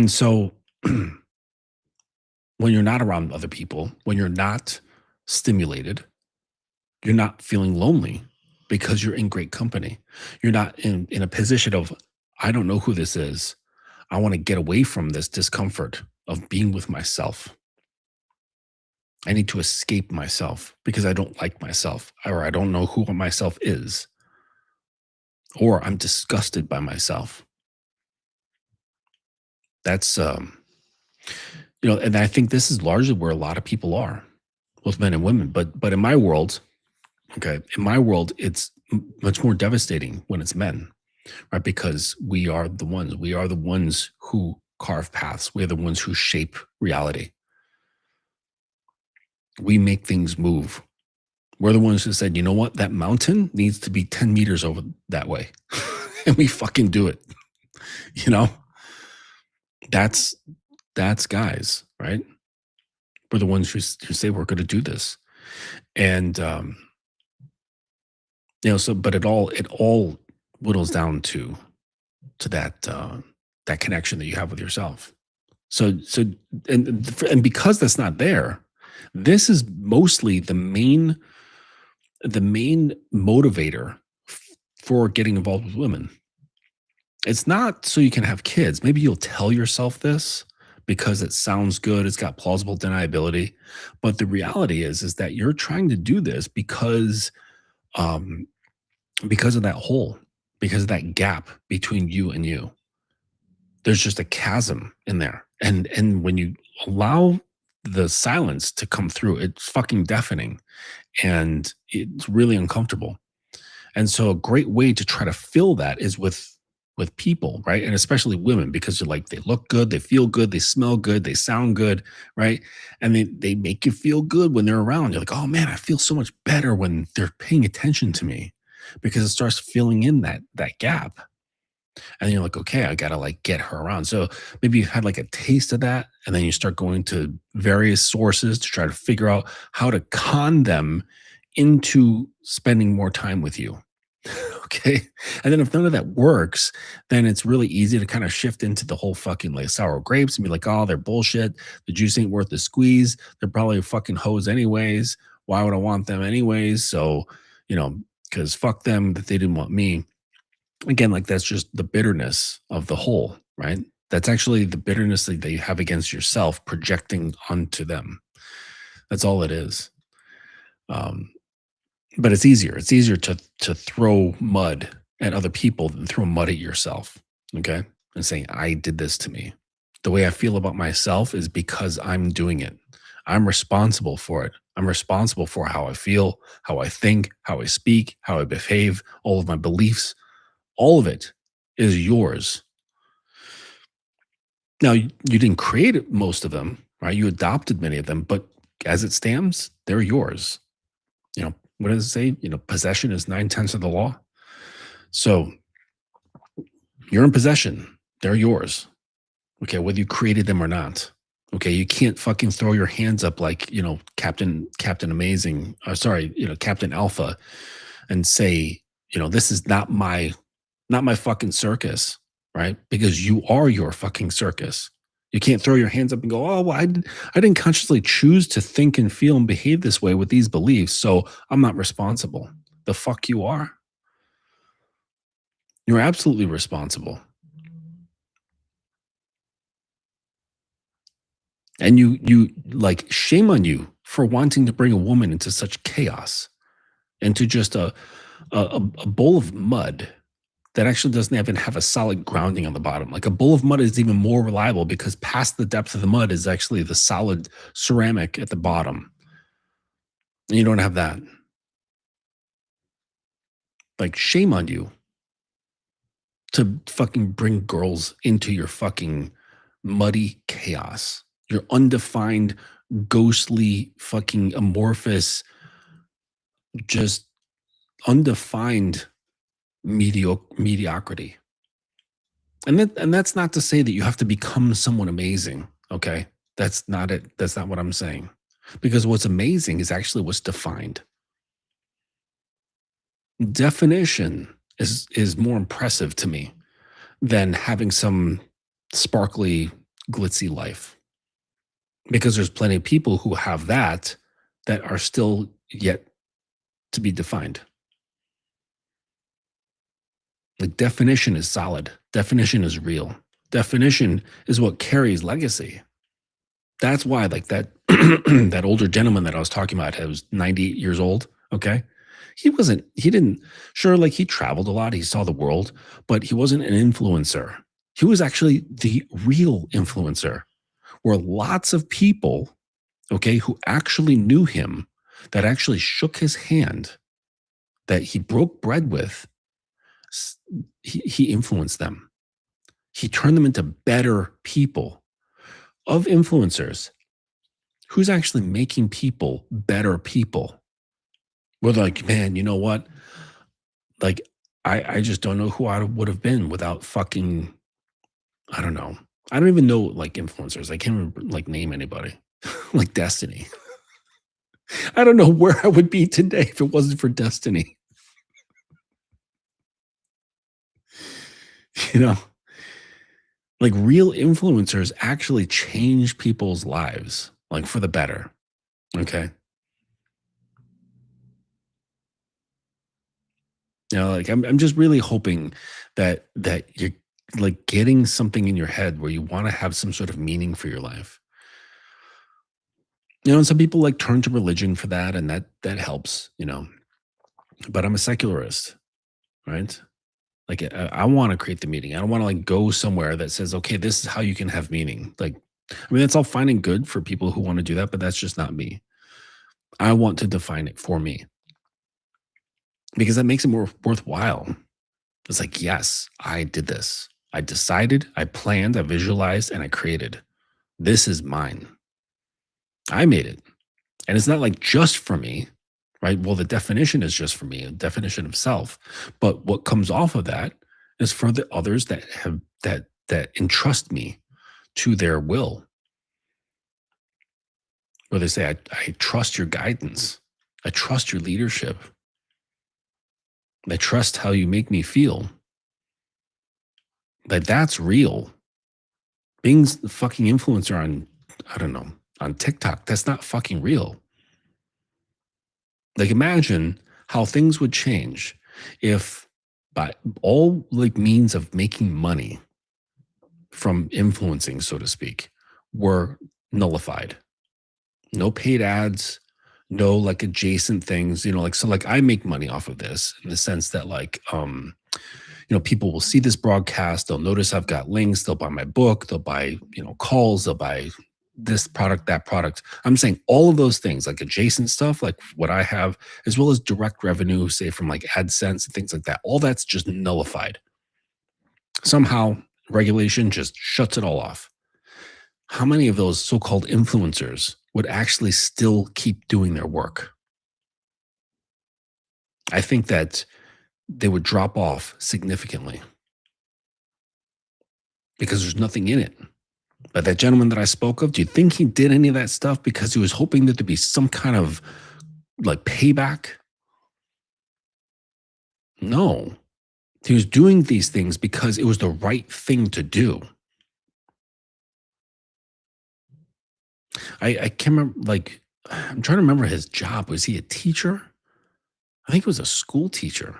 A: so when you're not around other people, when you're not stimulated, you're not feeling lonely because you're in great company. You're not in a position of, I don't know who this is. I want to get away from this discomfort of being with myself. I need to escape myself because I don't like myself, or I don't know who myself is, or I'm disgusted by myself. That's and I think this is largely where a lot of people are, both men and women. But in my world, okay, in my world, it's much more devastating when it's men, right? Because we are the ones who carve paths. We are the ones who shape reality. We make things move. We're the ones who said, you know what, that mountain needs to be 10 meters over that way. And we fucking do it. You know, that's guys, right? We're the ones who say we're going to do this. And so but it all whittles down to that connection that you have with yourself. So and because that's not there, this is mostly the main motivator for getting involved with women. It's not so you can have kids. Maybe you'll tell yourself this because it sounds good, it's got plausible deniability, but the reality is that you're trying to do this um because of that hole, because of that gap between you and you. There's just a chasm in there. And when you allow the silence to come through, it's fucking deafening and it's really uncomfortable. And so a great way to try to fill that is with people, right? And especially women, because you're like, they look good, they feel good, they smell good, they sound good, right? And they make you feel good when they're around. You're like, oh man, I feel so much better when they're paying attention to me because it starts filling in that gap. And you're like, okay, I gotta like get her around. So maybe you had like a taste of that, and then you start going to various sources to try to figure out how to con them into spending more time with you. Okay. And then if none of that works, then it's really easy to kind of shift into the whole fucking like sour grapes and be like, oh, they're bullshit. The juice ain't worth the squeeze. They're probably a fucking hoes anyways. Why would I want them anyways? So, because fuck them that they didn't want me. Again, like that's just the bitterness of the whole, right? That's actually the bitterness that you have against yourself projecting onto them. That's all it is. Um, but it's easier. It's easier to throw mud at other people than throw mud at yourself. Okay. And saying, I did this to me. The way I feel about myself is because I'm doing it. I'm responsible for it. I'm responsible for how I feel, how I think, how I speak, how I behave, all of my beliefs. All of it is yours. Now, you didn't create most of them, right? You adopted many of them, but as it stands, they're yours. What does it say? Possession is 9/10 of the law. So you're in possession. They're yours. Okay, whether you created them or not. Okay, you can't fucking throw your hands up like, Captain Amazing, sorry, Captain Alpha and say, this is not my fucking circus, right? Because you are your fucking circus. You can't throw your hands up and go, oh, well, I didn't consciously choose to think and feel and behave this way with these beliefs, so I'm not responsible. The fuck you are. You're absolutely responsible. And you like shame on you for wanting to bring a woman into such chaos, into just a bowl of mud that actually doesn't even have a solid grounding on the bottom. Like a bowl of mud is even more reliable because past the depth of the mud is actually the solid ceramic at the bottom. And you don't have that. Like shame on you to fucking bring girls into your fucking muddy chaos. Your undefined, ghostly, fucking amorphous, just undefined mediocrity. And that's not to say that you have to become someone amazing, okay? That's not it. That's not what I'm saying. Because what's amazing is actually what's defined. Definition is more impressive to me than having some sparkly, glitzy life. Because there's plenty of people who have that that are still yet to be defined. Like definition is solid. Definition is real. Definition is what carries legacy. That's why, like that that older gentleman that I was talking about, who was 98 years old. Okay. He didn't, sure, like he traveled a lot, he saw the world, but he wasn't an influencer. He was actually the real influencer, where lots of people, okay, who actually knew him, that actually shook his hand, that he broke bread with, he influenced them. He turned them into better people. Of influencers, who's actually making people better people? We're like, man, you know what? Like, I just don't know who I would have been without fucking, I don't know. I don't even know like influencers. I can't remember, like name anybody. Like Destiny. I don't know where I would be today if it wasn't for Destiny. You know, like real influencers actually change people's lives, like for the better. Okay. You know, like I'm just really hoping that you're like getting something in your head where you want to have some sort of meaning for your life. You know, and some people like turn to religion for that, and that helps, you know. But I'm a secularist, right? Like I want to create the meaning. I don't want to like go somewhere that says, okay, this is how you can have meaning. Like, I mean, that's all fine and good for people who want to do that, but that's just not me. I want to define it for me because that makes it more worthwhile. It's like, yes, I did this. I decided, I planned, I visualized, and I created. This is mine. I made it. And it's not like just for me, right? Well, the definition is just for me, a definition of self. But what comes off of that is for the others that have that entrust me to their will, where they say, I trust your guidance. I trust your leadership. I trust how you make me feel. Like that's real. Being the fucking influencer on, I don't know, on TikTok, that's not fucking real. Like imagine how things would change if by all like means of making money from influencing, so to speak, were nullified. No paid ads, no like adjacent things, you know, like so like I make money off of this in the sense that like you know, people will see this broadcast, they'll notice I've got links, they'll buy my book, they'll buy, you know, calls, they'll buy this product, that product. I'm saying all of those things, like adjacent stuff, like what I have, as well as direct revenue, say from like AdSense and things like that. All that's just nullified. Somehow regulation just shuts it all off. How many of those so-called influencers would actually still keep doing their work? I think that they would drop off significantly because there's nothing in it. But that gentleman that I spoke of, do you think he did any of that stuff because he was hoping that there'd be some kind of like payback? No. He was doing these things because it was the right thing to do. I can't remember, like, I'm trying to remember his job. Was he a teacher? I think he was a school teacher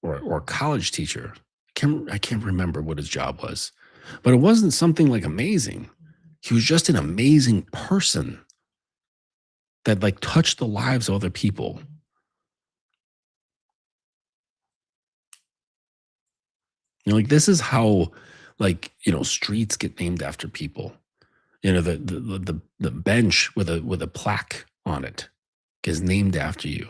A: or a college teacher. I can't remember what his job was, but it wasn't something like amazing. He was just an amazing person that like touched the lives of other people. You know, like this is how, like you know, streets get named after people. You know, the bench with a plaque on it is named after you.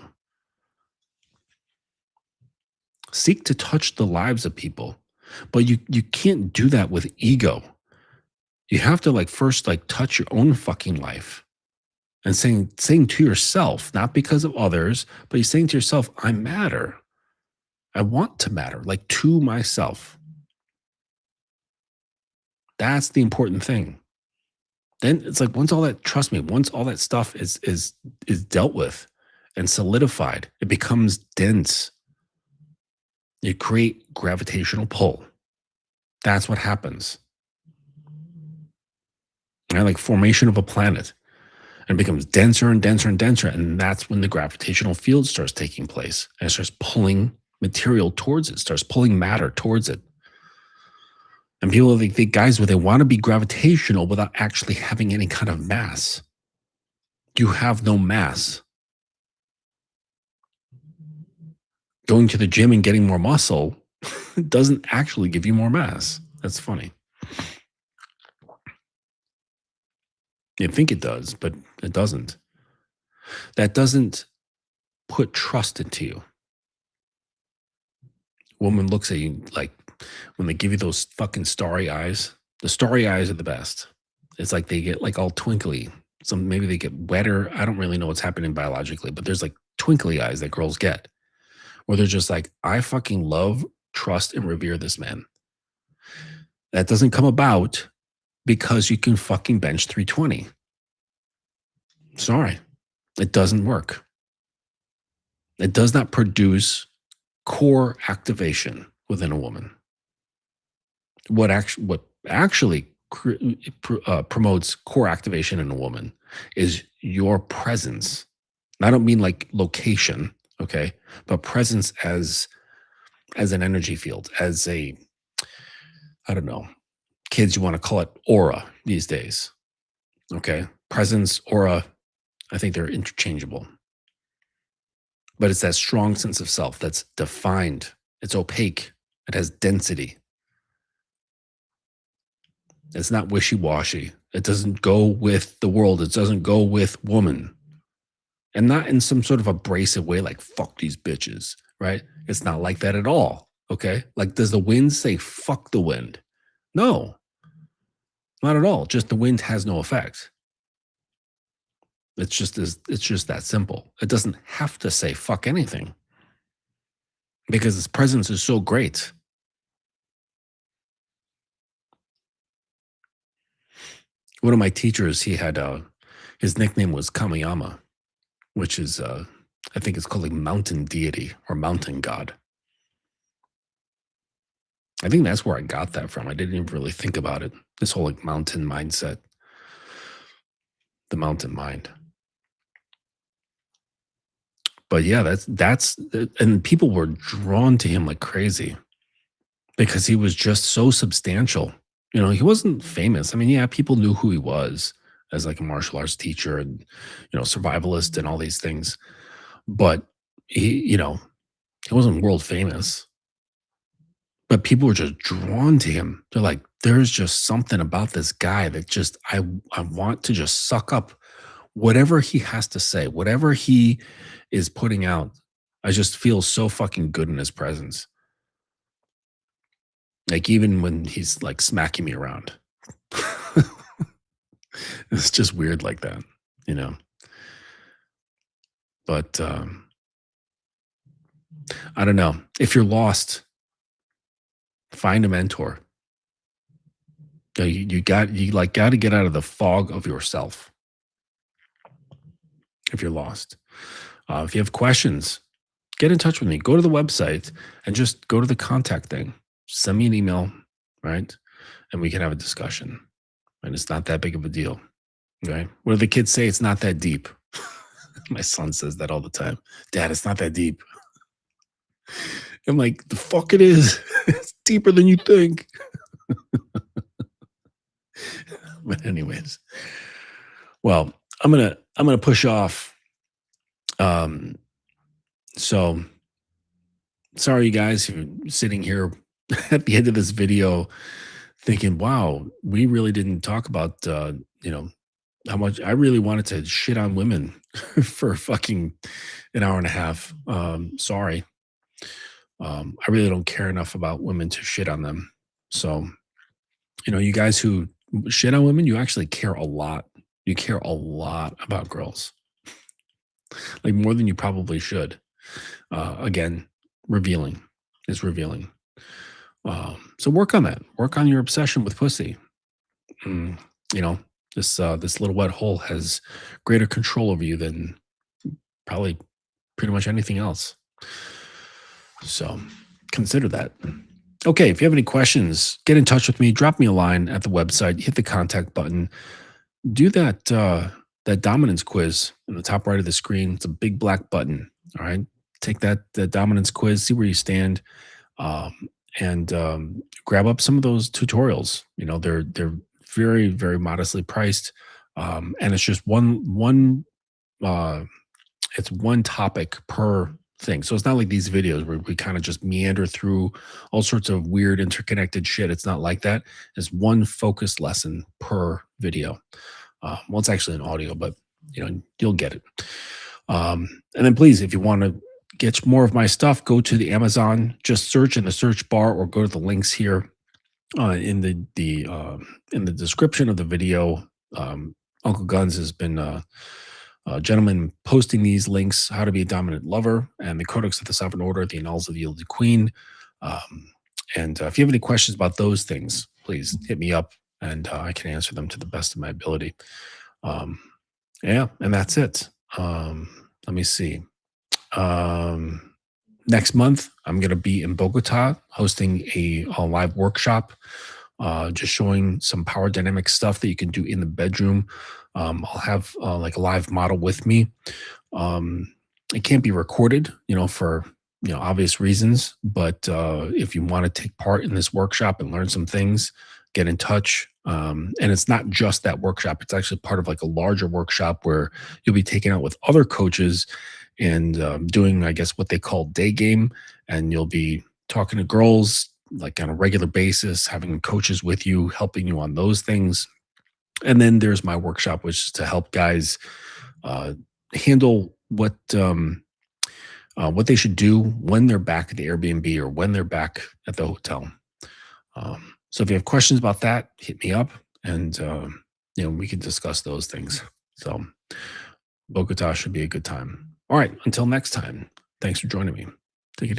A: Seek to touch the lives of people, but you can't do that with ego. You have to like first like touch your own fucking life and saying to yourself, not because of others, but you're saying to yourself, I matter. I want to matter, like to myself. That's the important thing. Then it's like once all that, trust me, once all that stuff is dealt with, and solidified. It becomes dense. You create gravitational pull. That's what happens. Right? Like formation of a planet. And it becomes denser and denser and denser. And that's when the gravitational field starts taking place. And it starts pulling material towards it, starts pulling matter towards it. And people think guys, well, they want to be gravitational without actually having any kind of mass. You have no mass. Going to the gym and getting more muscle doesn't actually give you more mass. That's funny. You think it does, but it doesn't. That doesn't put trust into you. Woman looks at you like when they give you those fucking starry eyes. The starry eyes are the best. It's like they get like all twinkly. Some maybe they get wetter. I don't really know what's happening biologically, but there's like twinkly eyes that girls get where they're just like, I fucking love, trust, and revere this man. That doesn't come about because you can fucking bench 320. Sorry, it doesn't work. It does not produce core activation within a woman. What actually promotes core activation in a woman is your presence. And I don't mean like location, okay, but presence as an energy field, as a, I don't know, kids, you want to call it aura these days, okay? Presence, aura, I think they're interchangeable. But it's that strong sense of self that's defined. It's opaque. It has density. It's not wishy-washy. It doesn't go with the world. It doesn't go with woman. And not in some sort of abrasive way like, fuck these bitches, right? It's not like that at all, okay? Like, does the wind say fuck the wind? No, not at all. Just the wind has no effect. It's just that simple. It doesn't have to say fuck anything because its presence is so great. One of my teachers, he had his nickname was Kamiyama, which is I think it's called like mountain deity or mountain god. I think that's where I got that from. I didn't even really think about it. This whole like mountain mindset, the mountain mind. But yeah, that's and people were drawn to him like crazy because he was just so substantial. You know, he wasn't famous. I mean, yeah, people knew who he was as like a martial arts teacher and, you know, survivalist and all these things. But he, you know, he wasn't world famous. But people were just drawn to him. They're like, there's just something about this guy that just I want to just suck up whatever he has to say, whatever he is putting out. I just feel so fucking good in his presence. Like even when he's like smacking me around. It's just weird like that, you know. But I don't know. If you're lost, find a mentor. You got to get out of the fog of yourself. If you're lost, if you have questions, get in touch with me. Go to the website and just go to the contact thing. Send me an email, right? And we can have a discussion. And it's not that big of a deal, right? What do the kids say? It's not that deep. My son says that all the time. Dad, it's not that deep. I'm like, the fuck it is. It's deeper than you think. But anyways, well, I'm gonna push off. So sorry, you guys, if you're sitting here at the end of this video thinking, wow, we really didn't talk about you know, how much I really wanted to shit on women for fucking an hour and a half. Sorry. I really don't care enough about women to shit on them. So, you know, you guys who shit on women, you actually care a lot. You care a lot about girls, like more than you probably should. Again, revealing is revealing. So work on that. Work on your obsession with pussy. You know, this little wet hole has greater control over you than probably pretty much anything else. So consider that. Okay, if you have any questions, get in touch with me. Drop me a line at the website. Hit the contact button. Do that dominance quiz in the top right of the screen. It's a big black button. All right, take that dominance quiz. See where you stand, um, and grab up some of those tutorials. You know, they're very very modestly priced, and it's just one uh, it's one topic per thing. So it's not like these videos where we kind of just meander through all sorts of weird interconnected shit. It's not like that. It's one focused lesson per video. Well, it's actually an audio, but you know, you'll get it. And then please, if you want to get more of my stuff, go to the Amazon, just search in the search bar or go to the links here in the description of the video. Uncle Guns has been a gentleman posting these links: how to be a dominant lover, and the Codex of the Sovereign Order, the Annals of the Yielded Queen. And if you have any questions about those things, please hit me up, and I can answer them to the best of my ability. Um, yeah, and that's it. Let me see. Um, Next month, I'm going to be in Bogota hosting a live workshop, just showing some power dynamic stuff that you can do in the bedroom. I'll have like a live model with me. Um, it can't be recorded, you know, for obvious reasons. But if you want to take part in this workshop and learn some things, get in touch. And it's not just that workshop; it's actually part of like a larger workshop where you'll be taking out with other coaches and doing, I guess, what they call day game. And you'll be talking to girls like on a regular basis, having coaches with you, helping you on those things. And then there's my workshop, which is to help guys uh, handle what they should do when they're back at the Airbnb or when they're back at the hotel. So if you have questions about that, hit me up, and we can discuss those things. So Bogota should be a good time. All right, until next time, thanks for joining me.